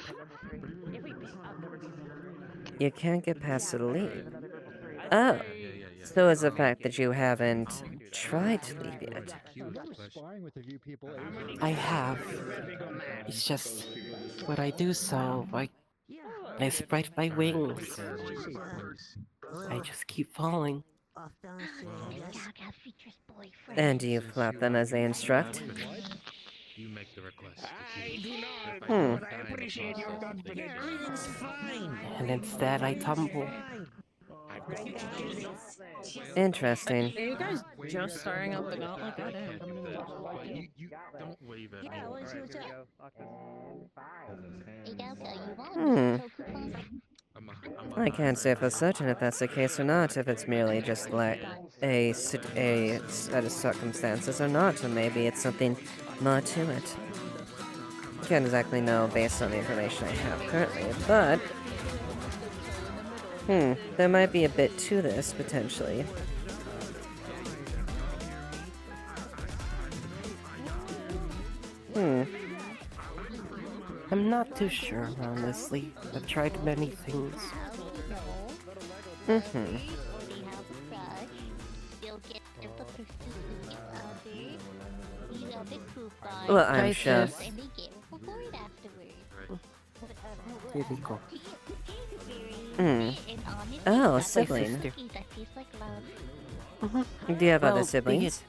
Speaker 4: You can't get past the leap. Oh, so it's the fact that you haven't tried to leap yet.
Speaker 15: I have. It's just when I do so, I spread my wings. I just keep falling.
Speaker 4: And do you flap them as they instruct?
Speaker 16: You make the request.
Speaker 9: I do not.
Speaker 4: Hmm.
Speaker 9: But I appreciate your company. Everything's fine.
Speaker 15: And instead I tumble.
Speaker 4: Interesting.
Speaker 6: Are you guys just starting up the gauntlet? Goddamn.
Speaker 16: You don't wave at me.
Speaker 13: Yeah, what's your job?
Speaker 4: I can't say for certain if that's the case or not, if it's merely just like a set of circumstances or not, or maybe it's something more to it. Can't exactly know based on the information I have currently, but there might be a bit to this, potentially.
Speaker 15: I'm not too sure, honestly. I've tried many things.
Speaker 4: Well, I'm sure.
Speaker 15: Here we go.
Speaker 4: Oh,
Speaker 15: My
Speaker 4: sibling.
Speaker 15: sister.
Speaker 4: Do you have other
Speaker 15: Well,
Speaker 4: siblings?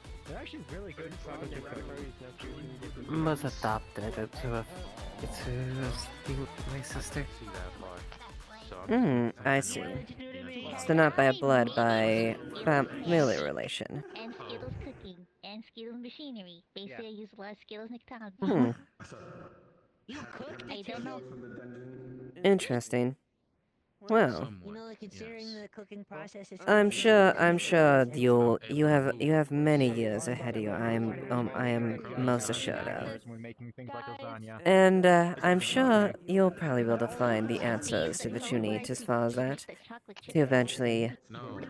Speaker 15: Was adopted to be my sister.
Speaker 4: I see. So not by blood, by familial relation.
Speaker 13: And Skittles cooking and Skittles machinery. Basically, I use a lot of Skittles McDonald's. You cook? I don't know.
Speaker 4: Interesting. Well,
Speaker 7: You know, considering the cooking process is.
Speaker 4: I'm sure you have many years ahead of you. I am most assured of.
Speaker 3: We're making things like lasagna.
Speaker 4: And I'm sure you'll probably be able to find the answers to that you need as far as that to eventually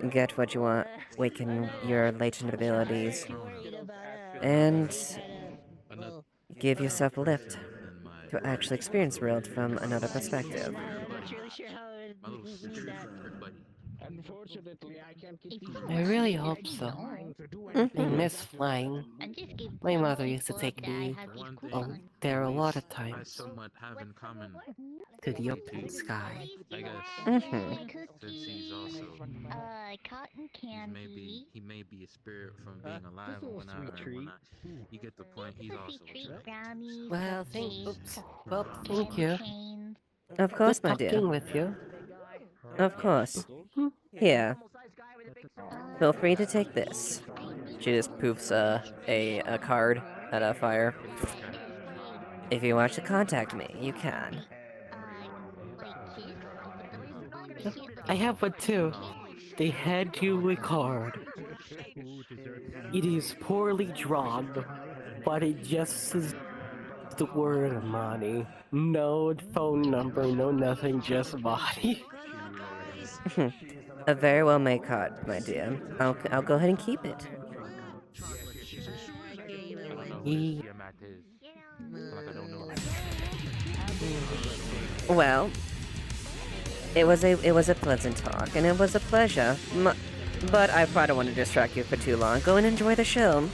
Speaker 4: get what you want, waken your latent abilities, and give yourself a lift to actually experience the world from another perspective.
Speaker 7: I'm not really sure how we need that.
Speaker 12: Unfortunately, I can't keep
Speaker 15: I really hope so. I miss flying. My mother used to take me there a lot of
Speaker 16: I
Speaker 15: times
Speaker 16: somewhat have in common
Speaker 15: to the
Speaker 16: with
Speaker 15: open
Speaker 16: Tate.
Speaker 15: sky.
Speaker 16: I guess
Speaker 4: Mhm.
Speaker 16: since he's also he may be a spirit from being alive and whatnot. You get the point. He's also a child.
Speaker 15: Well, thank you.
Speaker 4: Of course,
Speaker 15: Good
Speaker 4: my dear.
Speaker 15: talking with you.
Speaker 4: Of course. Here. Feel free to take this. She just poofs a card at a fire. If you want to contact me, you can.
Speaker 15: I have one too. They hand you a card. It is poorly drawn, but it just says the word money. No phone number, no nothing, just money.
Speaker 4: A very well made card, my dear. I'll go ahead and keep it.
Speaker 2: I don't know who this Tiamat is. Like I don't know her.
Speaker 4: Well, it was a pleasant talk, and it was a pleasure. But I probably don't want to distract you for too long. Go and enjoy the show.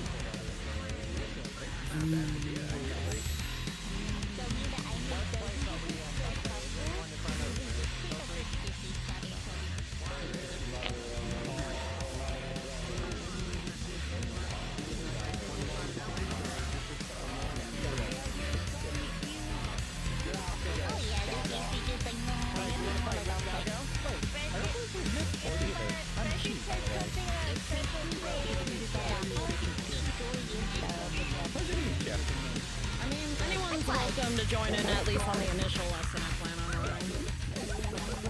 Speaker 6: I mean, anyone's welcome to join in, at least on the initial lesson I plan on running.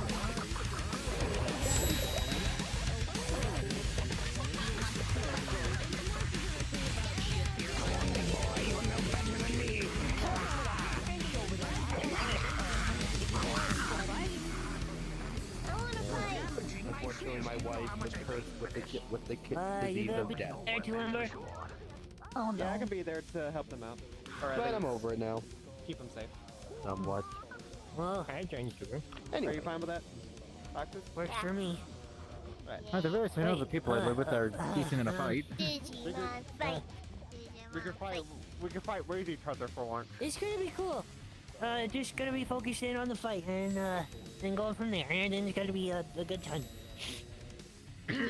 Speaker 12: Unfortunately, my wife was cursed with the disease of death.
Speaker 7: There to Ember. Oh no.
Speaker 11: Yeah, I can be there to help them out. Or at
Speaker 12: But
Speaker 11: least
Speaker 12: I'm over it now.
Speaker 11: keep them safe.
Speaker 2: Somewhat.
Speaker 9: Well, I joined you.
Speaker 11: Are you fine with that? Doctor?
Speaker 7: Works for me.
Speaker 11: Right.
Speaker 3: At the very least, I know the people I live with are decent in a fight.
Speaker 11: We can fight. We can fight with each other for once.
Speaker 7: It's gonna be cool. Just gonna be focusing on the fight and then going from there, and then it's gonna be a good time.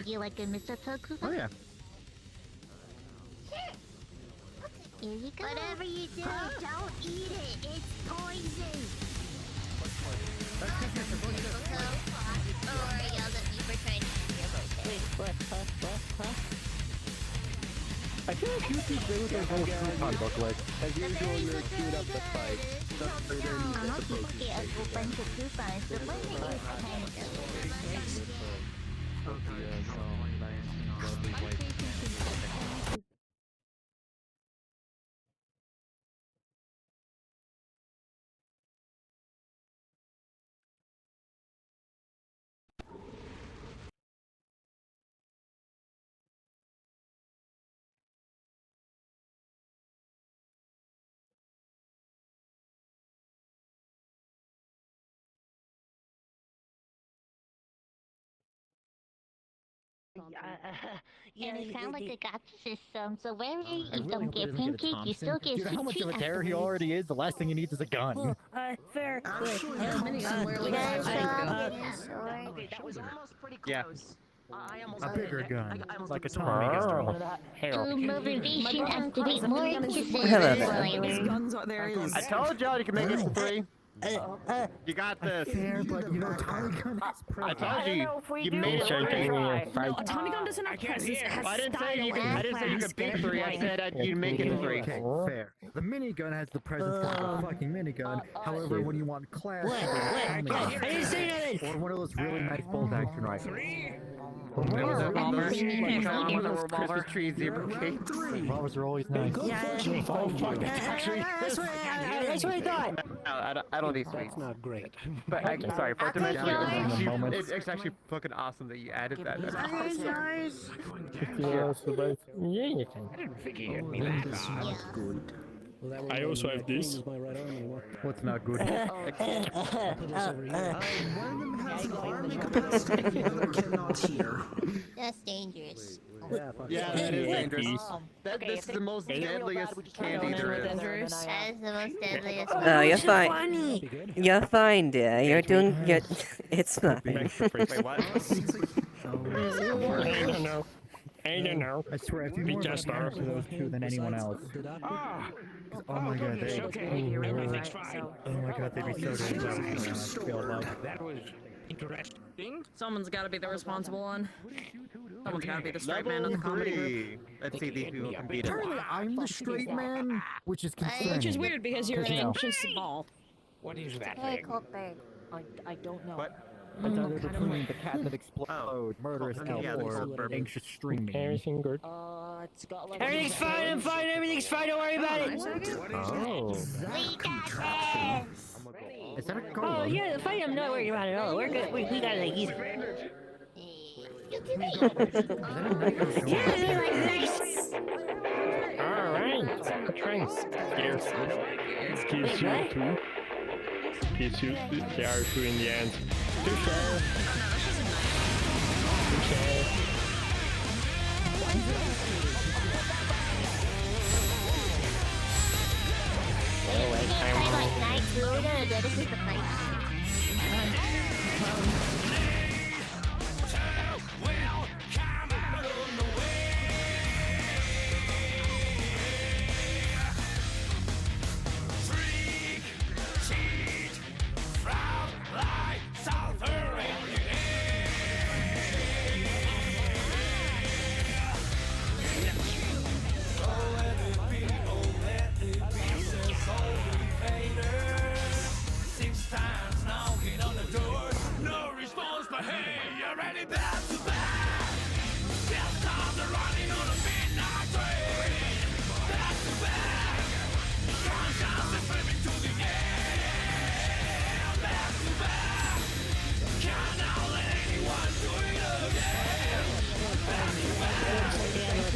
Speaker 13: You like a Mr. Toku?
Speaker 3: Oh yeah.
Speaker 13: Here you go. Whatever you do, don't eat it. It's poison. Or yelled at me for trying to eat your boat.
Speaker 7: Wait, what?
Speaker 3: I feel like you would be great with those whole coupon booklets.
Speaker 12: As usual, you're queued up to fight.
Speaker 13: I'll just get a whole bunch of coupons, but when it is kind of
Speaker 7: Yeah,
Speaker 13: and it sounds like a gotcha system, so wherever
Speaker 3: I
Speaker 13: you
Speaker 3: really
Speaker 13: don't
Speaker 3: hope he
Speaker 13: get
Speaker 3: doesn't get a
Speaker 13: pancake, you still
Speaker 3: Thompson.
Speaker 13: get
Speaker 3: Dude, how much of a
Speaker 13: sushi
Speaker 3: terror he
Speaker 13: afterwards.
Speaker 3: already is, the last thing he needs is a gun.
Speaker 7: Well, fair. Wait,
Speaker 3: Yeah. A bigger gun. Like a Tommy
Speaker 13: To motivation activate more kisses.
Speaker 4: Hello there.
Speaker 6: These guns are there is.
Speaker 11: I told y'all you can make it to 3. You got this.
Speaker 3: Fair, but you know, Tommy Gun has
Speaker 11: I
Speaker 3: presence.
Speaker 11: told you. You made it
Speaker 6: No,
Speaker 11: three.
Speaker 6: Tommy Gun doesn't have presence. It has
Speaker 11: I didn't say you could.
Speaker 6: style
Speaker 11: I didn't say you could beat three. I said you'd make it three.
Speaker 3: Okay, fair. The minigun has the presence of a fucking minigun. However, when you want class, you go to Tommy Gun.
Speaker 7: I didn't say nothing.
Speaker 3: Or one of those really nice bolt action rifles.
Speaker 11: There was a bomber.
Speaker 6: He's not
Speaker 11: One of
Speaker 6: a
Speaker 11: those Christmas tree zebra cakes.
Speaker 3: Revolvers are always nice.
Speaker 7: That's what I thought.
Speaker 11: I don't need sweets.
Speaker 1: That's not great.
Speaker 11: But sorry, fourth dimension.
Speaker 3: yours.
Speaker 11: It's actually fucking awesome that you added that. That's
Speaker 7: That's nice.
Speaker 15: Yeah, you can.
Speaker 16: I didn't figure you'd be that hard.
Speaker 10: I also have this.
Speaker 3: What's not good?
Speaker 12: One of them has an arm incapacity, the other cannot hear.
Speaker 13: That's dangerous.
Speaker 11: Yeah, that is dangerous. This is the most deadliest candy there is.
Speaker 13: That is the most deadliest.
Speaker 4: Oh, you're fine. You're fine, dear. You're doing. It's fine.
Speaker 11: Wait, what?
Speaker 15: I don't know.
Speaker 3: I swear, I do more about to those two than anyone else. Oh my god, they.
Speaker 9: Everything's fine.
Speaker 3: Oh my god, they'd be so dangerous. I feel like.
Speaker 9: That was interesting.
Speaker 6: Someone's got to be the responsible one. Someone's got to be the straight man in the comedy group.
Speaker 11: Let's see these people can beat it.
Speaker 3: Apparently, I'm the straight man, which is concerning.
Speaker 6: Which is weird because you're an ancient ball.
Speaker 9: What is that
Speaker 13: Hey,
Speaker 9: thing?
Speaker 13: Colbert.
Speaker 14: I don't know.
Speaker 11: What?
Speaker 3: It's either between the cat that explodes, murderous elf,
Speaker 11: yeah,
Speaker 3: or
Speaker 11: the
Speaker 3: anxious streaming.
Speaker 15: Everything good.
Speaker 14: It's got like
Speaker 7: Everything's fine. I'm fine. Everything's fine. Don't worry about it.
Speaker 3: Oh.
Speaker 13: We got this.
Speaker 3: Is that a
Speaker 7: Oh
Speaker 3: golem?
Speaker 7: yeah, the fight I'm not worried about at all. We're good. We got it like easy. Yeah, they're like this.
Speaker 15: Alright. Thanks. Yes. Kiss you too. Kiss you. They are two in the end.
Speaker 13: I like night food and that is the fight.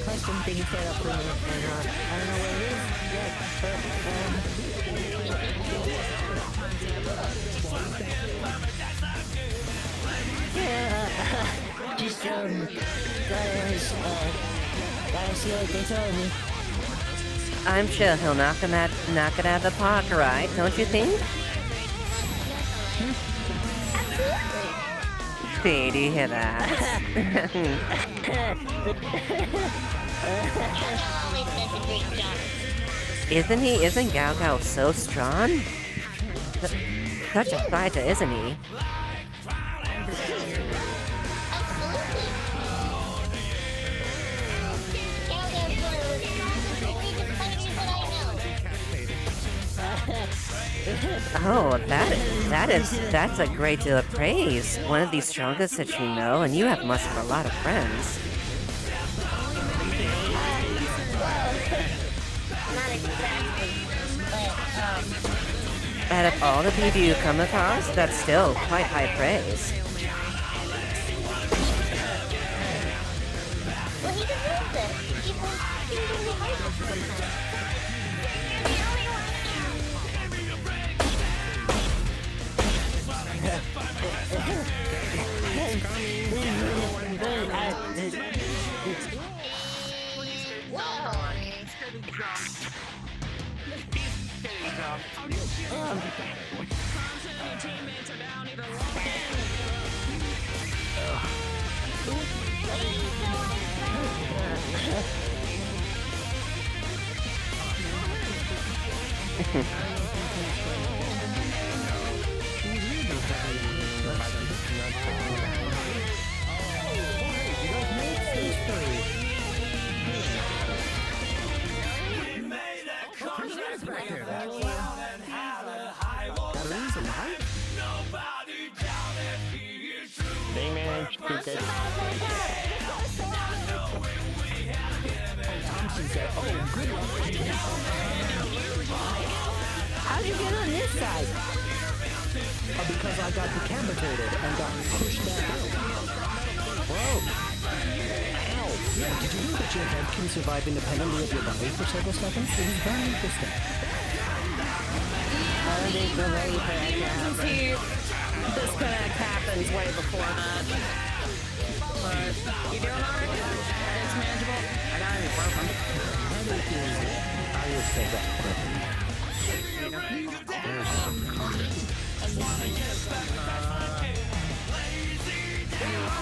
Speaker 7: Custom thing set up for me, and I don't know what it is. Just gotta see what they tell me.
Speaker 4: I'm sure he'll knock it out of the park, right? Don't you think? Hey, do you hear that? Isn't Gao Gao so strong? Such a fighter, isn't he? Oh, that's a great deal of praise. One of the strongest that you know, and you must have a lot of friends.
Speaker 13: Not exactly, but
Speaker 4: Out of all the people you come across, that's still quite high praise.
Speaker 13: well, he deserves it. He's really hard sometimes.
Speaker 15: They managed to get...
Speaker 7: How'd you get on this side?
Speaker 17: Because I got decapitated and got pushed back out. Whoa! Ow! Yeah, did you know that your head can survive independently of your body for several seconds? It was very interesting.
Speaker 6: I think we're ready for that to happen. Disconnect happens way before that. But you doing alright? It's manageable. I got it broken.
Speaker 17: I would say that.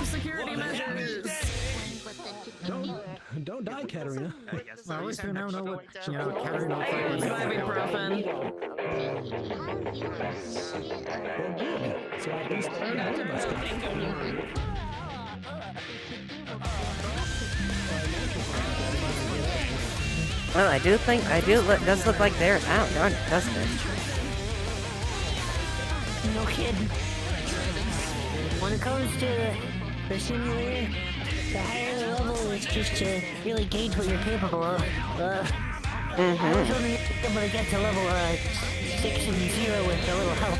Speaker 6: Security measures.
Speaker 17: Don't die, Katarina.
Speaker 9: Well, at least we now know what, Katarina...
Speaker 6: Ibuprofen.
Speaker 17: So at least one of us can...
Speaker 4: Well, I do think, does look like they're out, doesn't it?
Speaker 7: No kidding. When it comes to the simulator, the higher the level is just to really gauge what you're capable of. I was only able to get to level 6 and 0 with a little help,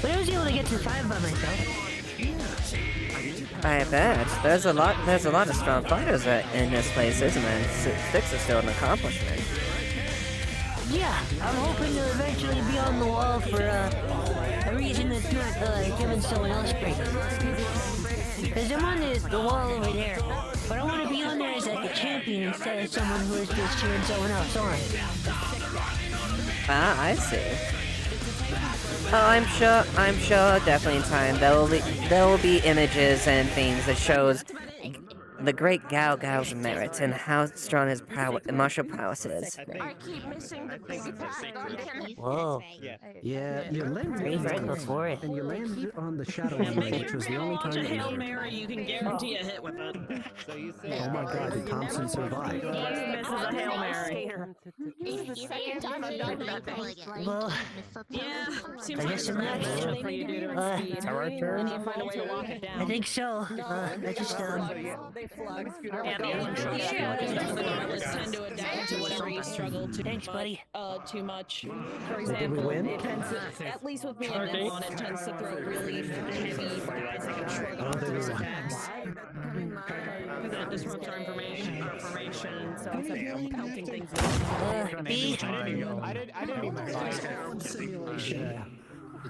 Speaker 7: but I was able to get to 5 by myself.
Speaker 4: I bet. There's a lot of strong fighters in this place, isn't there? 6 is still an accomplishment.
Speaker 7: Yeah, I'm hoping to eventually be on the wall for a reason that's not giving someone else breaks. Because I'm on the wall over there, but I want to be on there as like a champion instead of someone who is just cheering someone else on.
Speaker 4: Ah, I see. Oh, I'm sure definitely in time there will be images and things that shows the great Gao Gao's merits and how strong his martial prowess is.
Speaker 6: I keep missing the big pack on him.
Speaker 7: Whoa.
Speaker 17: Yeah, you landed
Speaker 7: right before it.
Speaker 17: And you landed on the shadow one, which was the only time
Speaker 6: Launch a
Speaker 17: that
Speaker 6: Hail Mary, you can guarantee a hit with it.
Speaker 17: Oh my god, did Thompson survive?
Speaker 6: Misses a Hail Mary.
Speaker 14: It's the second time I've done that.
Speaker 7: Well,
Speaker 6: Yeah, seems
Speaker 7: I
Speaker 6: like
Speaker 7: guess I'm
Speaker 6: it's
Speaker 7: next.
Speaker 6: for you to do
Speaker 7: It's
Speaker 6: our turn. And you find a way to lock it down.
Speaker 7: I think so. I just,
Speaker 6: Yeah, the one shot gorillas tend to adapt to whatever you struggle to too much. For example, it tends to, at least with me and Evalynn, it tends to throw really heavy flies like a trigger attacks. Because that disrupts our formation, so instead of poking things
Speaker 7: B?
Speaker 17: I didn't even simulation.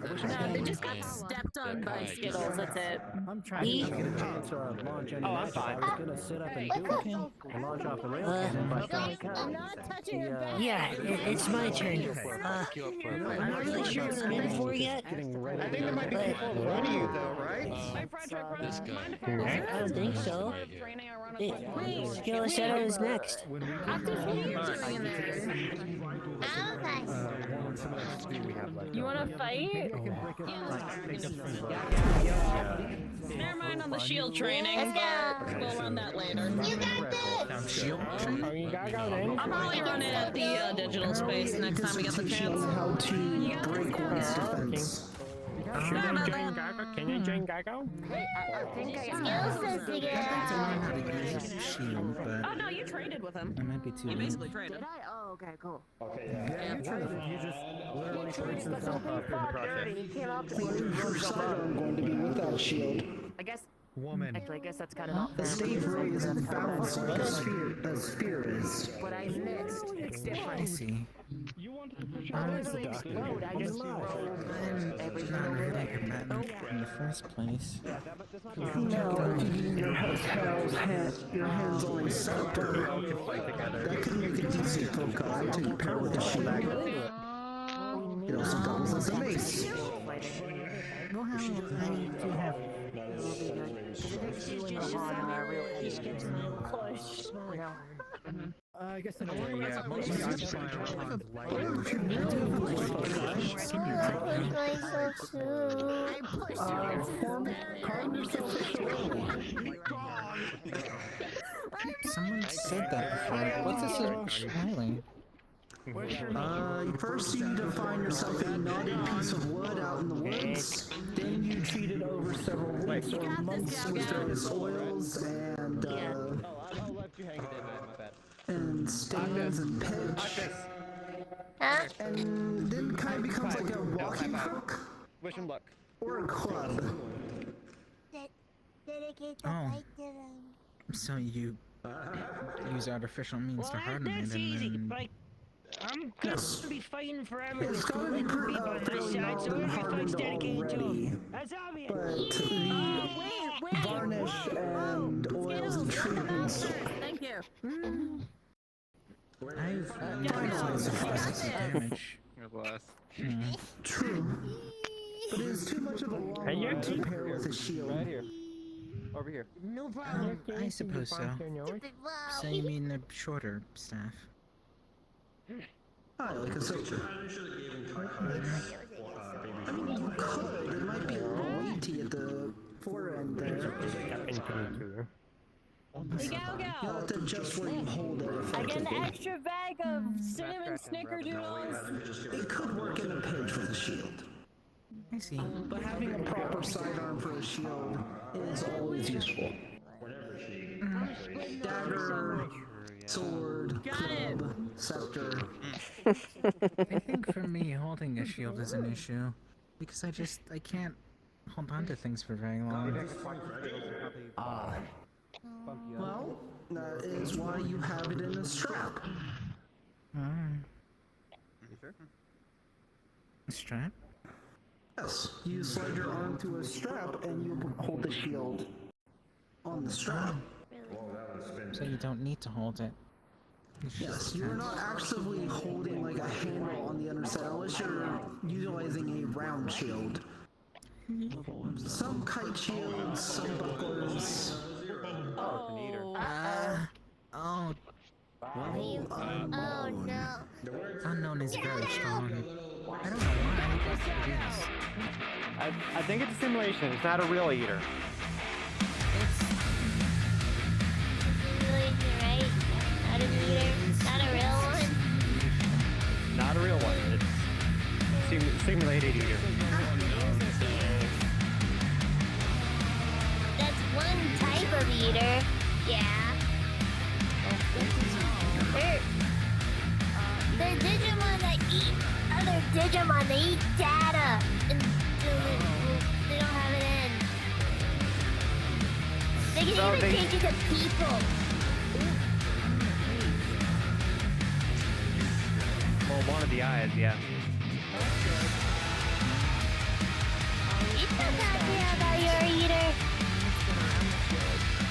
Speaker 6: No, they just got stepped on by Skittles, that's it.
Speaker 17: I'm trying to get a chance to launch any magic. I was gonna sit up and do it and launch off the rails, but
Speaker 14: I'm not touching your back.
Speaker 7: Yeah, it's my turn. I'm not really sure what I'm in for yet.
Speaker 11: I think there might be people in front of you, though, right?
Speaker 16: This guy.
Speaker 7: I don't think so. Skill said I was next.
Speaker 6: What are you doing in there? You wanna fight? Never mind on the shield training, but we'll run that later.
Speaker 14: You got this!
Speaker 11: Shield?
Speaker 6: I'm probably run it at the digital space next time we get the chance.
Speaker 17: how to break one's defense.
Speaker 15: Can I join Gago?
Speaker 6: Oh no, you traded with him.
Speaker 9: I might be too
Speaker 6: You
Speaker 9: late.
Speaker 6: basically traded.
Speaker 14: Oh, okay, cool.
Speaker 12: Yeah, you just literally breaks himself up in the process.
Speaker 17: I'm going to be without a shield.
Speaker 14: I guess.
Speaker 12: Woman.
Speaker 14: Actually, I guess that's kind of
Speaker 17: The stage ray isn't balanced like a sphere is.
Speaker 14: what I missed. It's
Speaker 9: I
Speaker 14: different.
Speaker 9: see.
Speaker 14: I usually explode. I just roll every
Speaker 9: Not really like a Batman in the first place.
Speaker 17: No, your hands only scepter. That could make it easy for Guy to pair with a shield. It also doubles as a mace.
Speaker 9: Well, I do have...
Speaker 3: I guess in a
Speaker 9: way,
Speaker 3: way,
Speaker 9: yeah.
Speaker 3: Most
Speaker 9: Most
Speaker 3: occupy
Speaker 9: occupy
Speaker 3: our
Speaker 9: our
Speaker 3: pond
Speaker 9: pond
Speaker 17: Someone said that before. What's this smiling?
Speaker 18: First you need to find yourself a knotted piece of wood out in the woods. Then you treat it over several weeks or months with various oils and stains and pitch. And then it kind of becomes like a walking hook.
Speaker 3: Wish him luck.
Speaker 18: Or a club.
Speaker 9: Oh. So you use artificial means to harden it,
Speaker 7: That's
Speaker 9: and
Speaker 7: easy.
Speaker 9: then...
Speaker 7: Like, I'm gonna be fighting forever
Speaker 18: It's
Speaker 7: with
Speaker 18: gotta be
Speaker 7: people on this side, so everybody's dedicated to him. That's obvious.
Speaker 18: But the varnish and oils and treatments.
Speaker 6: Thank you.
Speaker 9: I've finalized the process of damage.
Speaker 18: True. But it is too much of a long run to pair with a shield.
Speaker 3: Right here. Over here.
Speaker 7: No problem.
Speaker 9: I suppose so. So you mean a shorter staff?
Speaker 18: I like a soldier. I mean, you could. It might be a little weighty at the forend there. You'll have to adjust where you hold it
Speaker 7: I get an
Speaker 18: effectively.
Speaker 7: extra bag of cinnamon snickerdoodles.
Speaker 18: It could work in a pinch with a shield.
Speaker 9: I see.
Speaker 18: But having a proper sidearm for a shield is always useful. Dagger, sword, club, scepter.
Speaker 9: I think for me, holding a shield is an issue. Because I can't hold on to things for very long.
Speaker 18: Well, that is why you have it in a strap.
Speaker 9: A strap?
Speaker 18: Yes, you slide your arm through a strap and you hold the shield on the strap.
Speaker 9: So you don't need to hold it.
Speaker 18: Yes, you are not actively holding like a handle on the underside unless you're utilizing a round shield. Some kite shields, some bucklers.
Speaker 9: Oh.
Speaker 18: Oh
Speaker 7: no.
Speaker 9: Unknown is very strong. I don't know why, but it is.
Speaker 3: I think it's a simulation. It's not a real eater.
Speaker 7: Right? Not a meter. Not a real one.
Speaker 3: Not a real one. It's simulated eater.
Speaker 7: That's one type of eater. Yeah. They're Digimon that eat other Digimon. They eat data. And they don't have it in. They can even change it to people.
Speaker 3: Well, one of the eyes, yeah.
Speaker 7: It's not happy about your eater.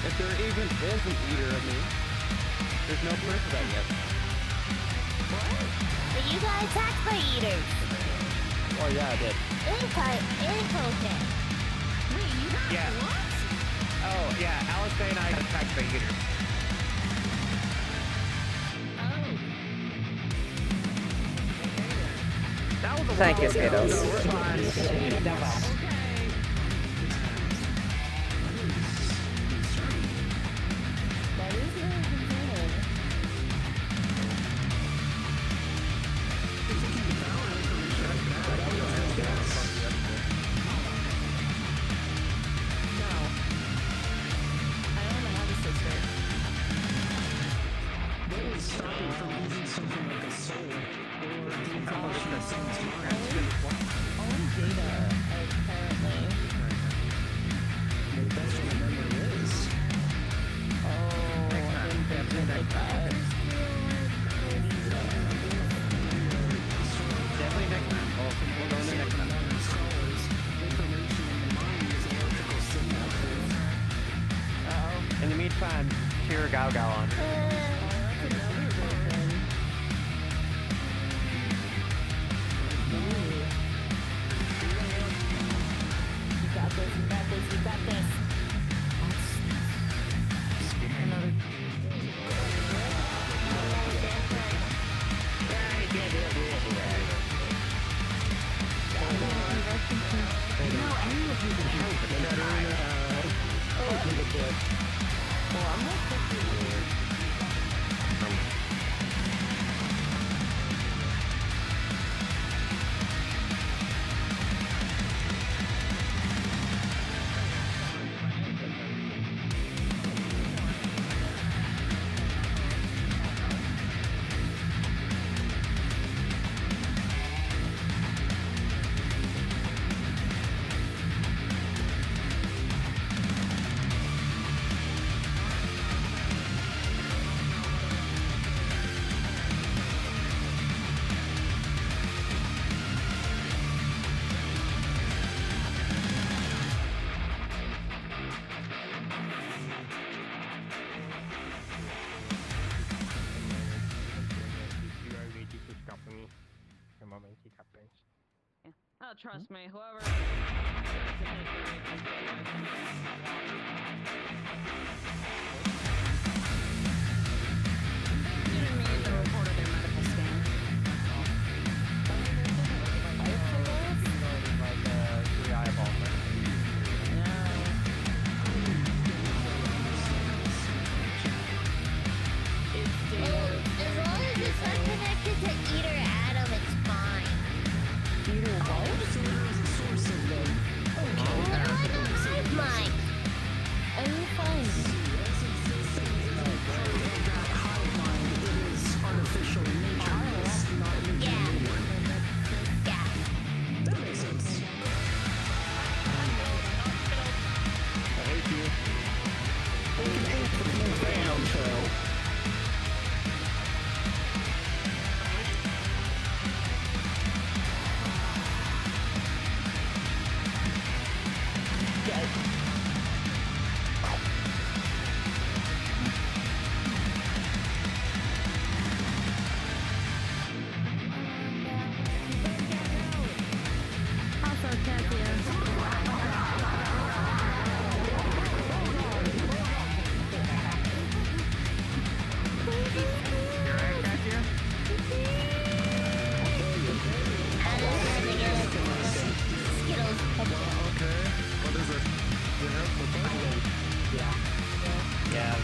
Speaker 3: If there even is an eater of me, there's no proof of that yet.
Speaker 7: But you got attacked by eaters.
Speaker 3: Oh yeah, I did.
Speaker 7: And Coke. Wait, you got what?
Speaker 3: Oh yeah, Alice Day and I got attacked by eaters.
Speaker 4: Thank you, Skittles.
Speaker 3: In the meantime, cheer Gao Gao on.
Speaker 7: You got this, you got this, you got this.
Speaker 6: Trust me, whoever. Giving me the report of their medical scan.
Speaker 19: As long as it's not connected to Eater Adam, it's fine.
Speaker 14: Eater what?
Speaker 19: They're like a hive mind.
Speaker 14: Are you fine?
Speaker 18: That hive mind, it is artificial in nature. It's not a nature one.
Speaker 19: Yeah.
Speaker 18: That makes sense.
Speaker 3: I hate you. We can hate with no fan trail.
Speaker 19: Also, Katia. Skittles.
Speaker 12: Okay. What is it? You have the button?
Speaker 3: Yeah,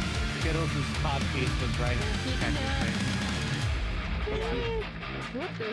Speaker 3: Skittles' top piece was right kind of
Speaker 14: What the?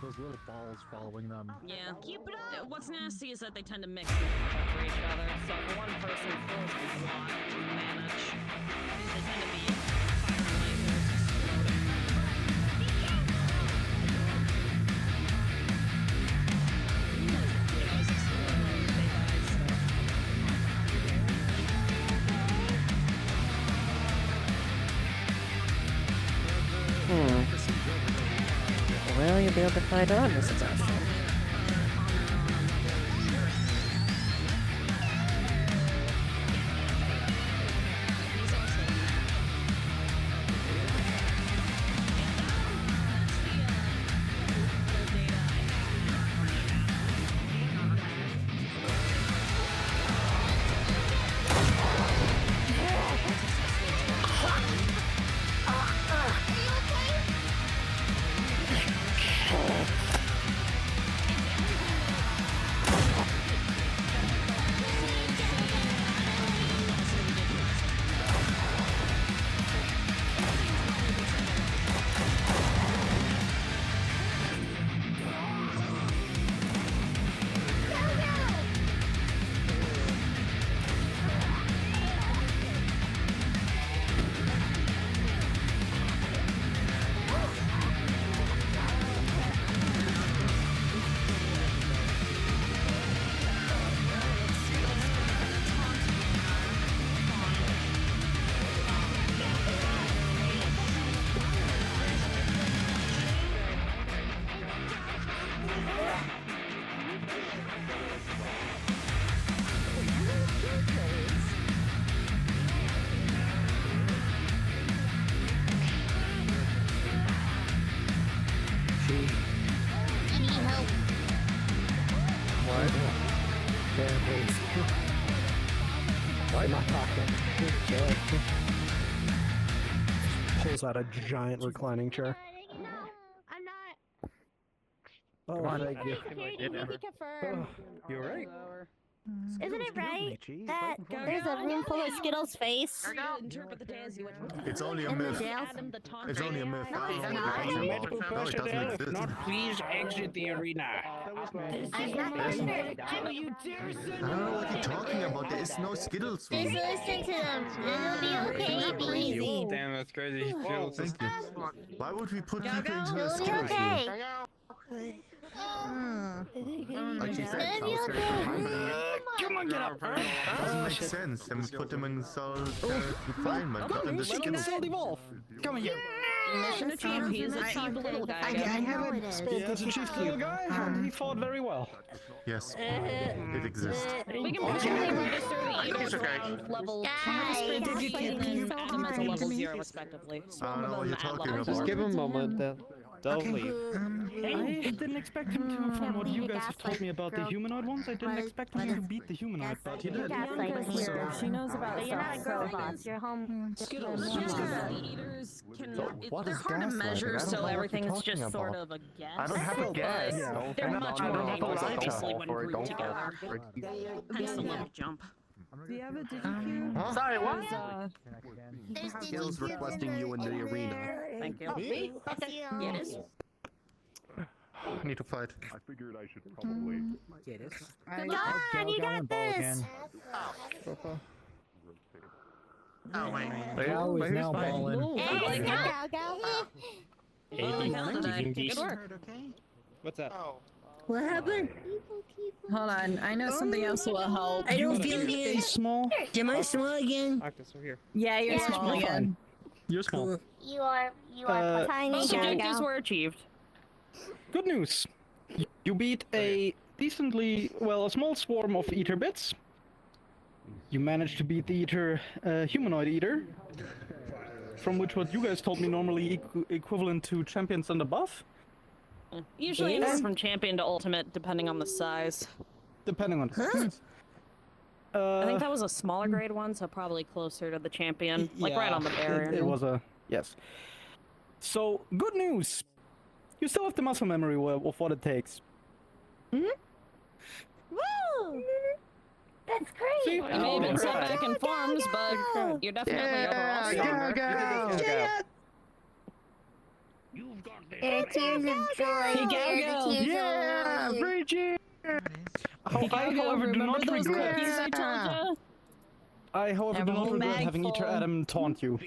Speaker 3: Those little balls following them.
Speaker 6: Yeah. Keep it up. What's nasty is that they tend to mix and pop up for each other. So for one person, feels a lot to manage. They tend to be firing lasers, exploding.
Speaker 4: Well, you'll be able to fight on, Mrs. Ashton.
Speaker 19: I need help.
Speaker 17: What? There, please. Why am I talking? Pulls out a giant reclining chair.
Speaker 19: I'm not.
Speaker 17: Oh, thank you.
Speaker 19: Security, we can confirm.
Speaker 17: You're right.
Speaker 19: Isn't it right that there's a room full of Skittles' face?
Speaker 6: Interpret the day as you wish.
Speaker 8: It's only a
Speaker 19: In the
Speaker 8: myth.
Speaker 19: jail?
Speaker 8: It's only a myth. I don't know
Speaker 19: not.
Speaker 8: what you're talking about. No, it doesn't
Speaker 10: If
Speaker 8: exist.
Speaker 10: not, please exit the arena.
Speaker 8: I don't know what you're talking about. There is no Skittles room.
Speaker 19: Just listen to them. It'll be okay. Be easy.
Speaker 2: Damn, that's crazy.
Speaker 8: Whoa, thank you. Why would we put people into a
Speaker 19: It'll be
Speaker 8: Skittles
Speaker 19: okay.
Speaker 8: room?
Speaker 19: It'll be okay.
Speaker 10: Come on, get up.
Speaker 8: Doesn't make sense. Then we put them in confinement, not in the
Speaker 10: She can
Speaker 8: Skittles.
Speaker 10: still evolve. Come here.
Speaker 6: Mission achieved. He's a cheap little guy.
Speaker 17: I haven't spent
Speaker 10: He is a chief little guy, and he fought very well.
Speaker 8: Yes, it exists.
Speaker 6: We can possibly register the eaters around level 2 and Adam as a level 0 respectively.
Speaker 8: I don't know what you're talking about.
Speaker 20: Just give him a moment, they'll leave.
Speaker 10: I didn't expect him to, from what you guys have told me about the humanoid ones, I didn't expect him to beat the humanoid, but he did.
Speaker 7: She knows about
Speaker 19: But you're not a
Speaker 7: stuff,
Speaker 19: girl
Speaker 7: so-
Speaker 19: boss. You're home.
Speaker 6: The eaters can, they're hard to
Speaker 8: gaslighting. I
Speaker 6: measure,
Speaker 8: don't
Speaker 6: so
Speaker 8: know what
Speaker 6: everything's
Speaker 8: you're
Speaker 6: just
Speaker 8: talking
Speaker 6: sort
Speaker 8: about.
Speaker 6: of a guess.
Speaker 8: I don't have a guess.
Speaker 6: But they're much
Speaker 8: I
Speaker 6: more
Speaker 8: don't have a
Speaker 6: dangerous,
Speaker 8: lighter.
Speaker 6: obviously, when grouped together. Hence the level jump.
Speaker 9: Do you have a digicube?
Speaker 8: Huh?
Speaker 6: Sorry, what?
Speaker 8: Skills requesting you in the arena.
Speaker 6: Thank you.
Speaker 19: Me?
Speaker 6: Yeah, it is.
Speaker 8: I need to fight.
Speaker 21: I figured I should probably
Speaker 9: Get it.
Speaker 19: Come on, you got this.
Speaker 16: Oh, wait.
Speaker 17: Gal is now balling.
Speaker 19: Hey, go.
Speaker 6: Good work.
Speaker 20: What's that?
Speaker 7: What happened?
Speaker 6: Hold on, I know something else will help.
Speaker 7: I don't feel good.
Speaker 10: Small?
Speaker 7: Am I small again?
Speaker 20: Octus, we're here.
Speaker 6: Yeah, you're
Speaker 19: Yeah.
Speaker 6: small again.
Speaker 10: You're small.
Speaker 19: You are tiny.
Speaker 6: Most objectives
Speaker 19: Go.
Speaker 6: were achieved.
Speaker 10: Good news. You beat a decently, well, a small swarm of eater bits. You managed to beat the eater, humanoid eater. From which what you guys told me normally equivalent to champions and above.
Speaker 6: Usually anywhere from champion to ultimate, depending on the size.
Speaker 10: Depending on
Speaker 6: I think that was a smaller grade one, so probably closer to the champion. Like right on the barrier.
Speaker 10: It was a, yes. So, good news! You still have the muscle memory of what it takes.
Speaker 19: Woo! That's great.
Speaker 10: See?
Speaker 6: You may have been set back in forms, but you're definitely overall stronger.
Speaker 19: There are tears of joy. There are tears
Speaker 10: Yeah!
Speaker 19: of
Speaker 10: Free cheer! I, however, do not
Speaker 6: those
Speaker 10: regret.
Speaker 6: cookies I told you?
Speaker 10: I, however,
Speaker 6: Have
Speaker 10: do
Speaker 6: a
Speaker 10: not
Speaker 6: whole
Speaker 10: regret
Speaker 6: bag
Speaker 10: having
Speaker 6: full.
Speaker 10: Eater Adam taunt you.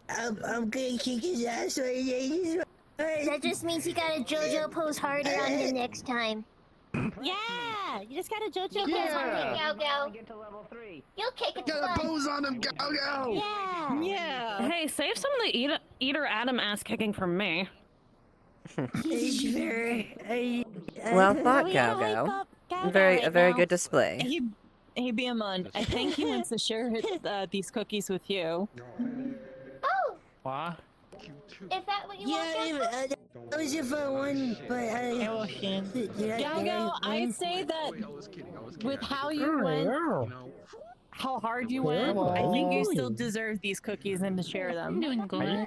Speaker 7: I'm gonna kick his ass right now.
Speaker 19: That just means you gotta JoJo pose harder on him next time. Yeah, you just gotta JoJo pose harder, Go.
Speaker 7: Get to level 3.
Speaker 19: You'll kick it.
Speaker 12: Gotta pose on him, Go.
Speaker 19: Yeah.
Speaker 6: Yeah. Hey, save some of the Eater Adam ass kicking from me.
Speaker 4: Well thought, Galgo. A very good display.
Speaker 6: Hey, Beamon, I think he wants to share these cookies with you.
Speaker 19: Oh,
Speaker 10: What?
Speaker 19: is that what you want?
Speaker 7: Yeah, that was a fun one, but
Speaker 6: Galgo, I'd say that with how you went, how hard you went, I think you still deserve these cookies and to share them.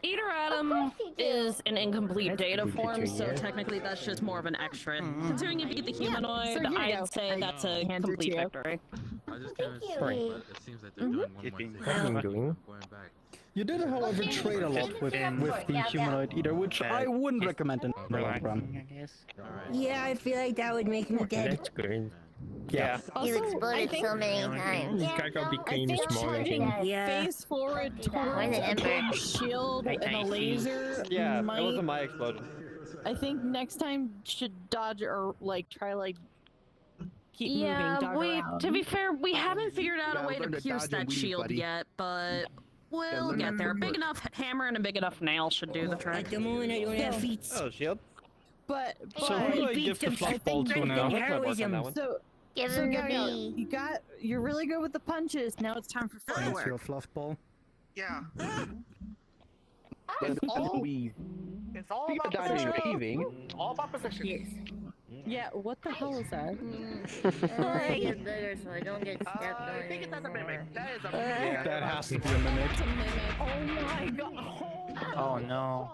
Speaker 6: Eater Adam is an incomplete data form, so technically that's just more of an extra. Considering you beat the humanoid, so here you I'd go. say that's a complete victory.
Speaker 16: I just can't
Speaker 19: you.
Speaker 16: say, but it seems like they're doing one more thing. Going back.
Speaker 10: You did, however, trade a lot with the humanoid eater, which I wouldn't recommend in the long run.
Speaker 7: yeah, I feel like that would make me dead.
Speaker 20: That's good.
Speaker 10: Yeah.
Speaker 19: You exploded so many times.
Speaker 20: Gaga became
Speaker 6: I think
Speaker 20: small
Speaker 6: charging
Speaker 20: again.
Speaker 7: Yeah.
Speaker 6: face forward towards
Speaker 19: Where's the
Speaker 6: a
Speaker 19: ember?
Speaker 6: big shield and a laser
Speaker 20: Yeah,
Speaker 6: might...
Speaker 20: that wasn't my explosion.
Speaker 6: I think next time should dodge or like keep moving, dodge around. To be fair, we haven't figured out a way to
Speaker 12: learn to
Speaker 6: pierce
Speaker 12: dodge and
Speaker 6: that
Speaker 12: weave,
Speaker 6: shield
Speaker 12: buddy.
Speaker 6: yet, but we'll
Speaker 12: learn
Speaker 6: get
Speaker 12: that
Speaker 6: there.
Speaker 12: from
Speaker 6: Big
Speaker 12: work.
Speaker 6: enough hammer and a big enough nail should do the trick.
Speaker 7: At the moment, I don't have feet.
Speaker 20: Oh, shield.
Speaker 6: But
Speaker 10: So who do I give the fluff ball to now?
Speaker 6: heroism.
Speaker 19: Give
Speaker 6: So
Speaker 19: him the
Speaker 6: Gaga,
Speaker 19: bee.
Speaker 6: you're really good with the punches. Now it's time for
Speaker 17: That's your
Speaker 6: footwork.
Speaker 17: fluff ball.
Speaker 12: Yeah.
Speaker 3: then we
Speaker 8: It's all
Speaker 3: figure
Speaker 8: about
Speaker 3: that is
Speaker 8: position.
Speaker 3: achieving.
Speaker 8: It's all about position.
Speaker 6: Yes. Yeah, what the hell is that?
Speaker 19: I get bigger so I don't get stepped on
Speaker 8: I think that's a mimic. That is a
Speaker 3: Yeah, that has to be a mimic.
Speaker 6: It's a mimic. Oh my god.
Speaker 5: Oh no.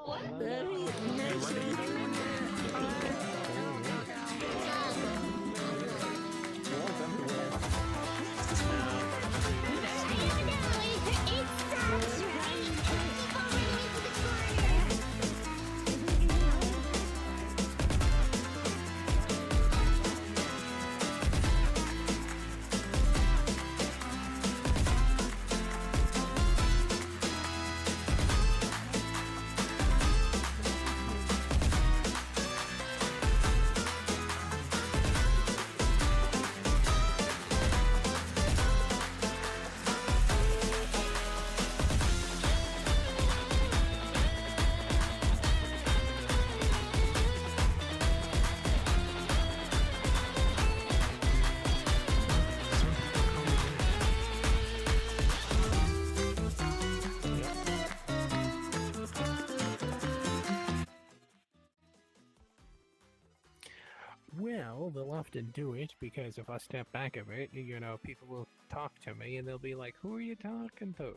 Speaker 9: Well, they'll often do it because if I step back a bit, you know, people will talk to me and they'll be like, "Who are you talking to?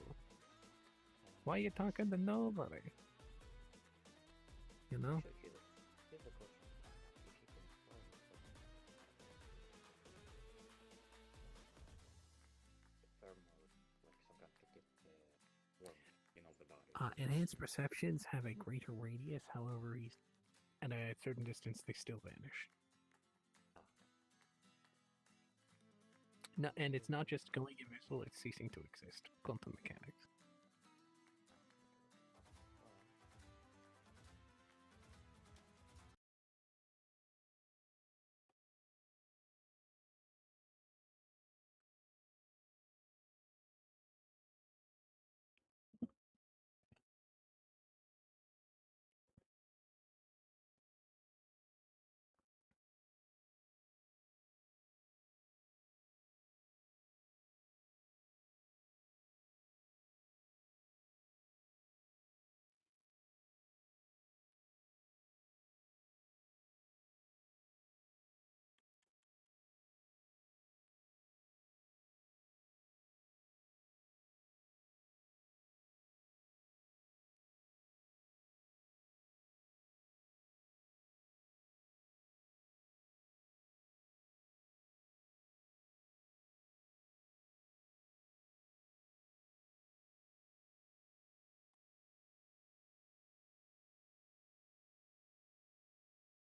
Speaker 9: Why are you talking to nobody?" You know? Enhanced perceptions have a greater radius, however, at a certain distance they still vanish. No, and it's not just going invisible, it's ceasing to exist. Quantum mechanics.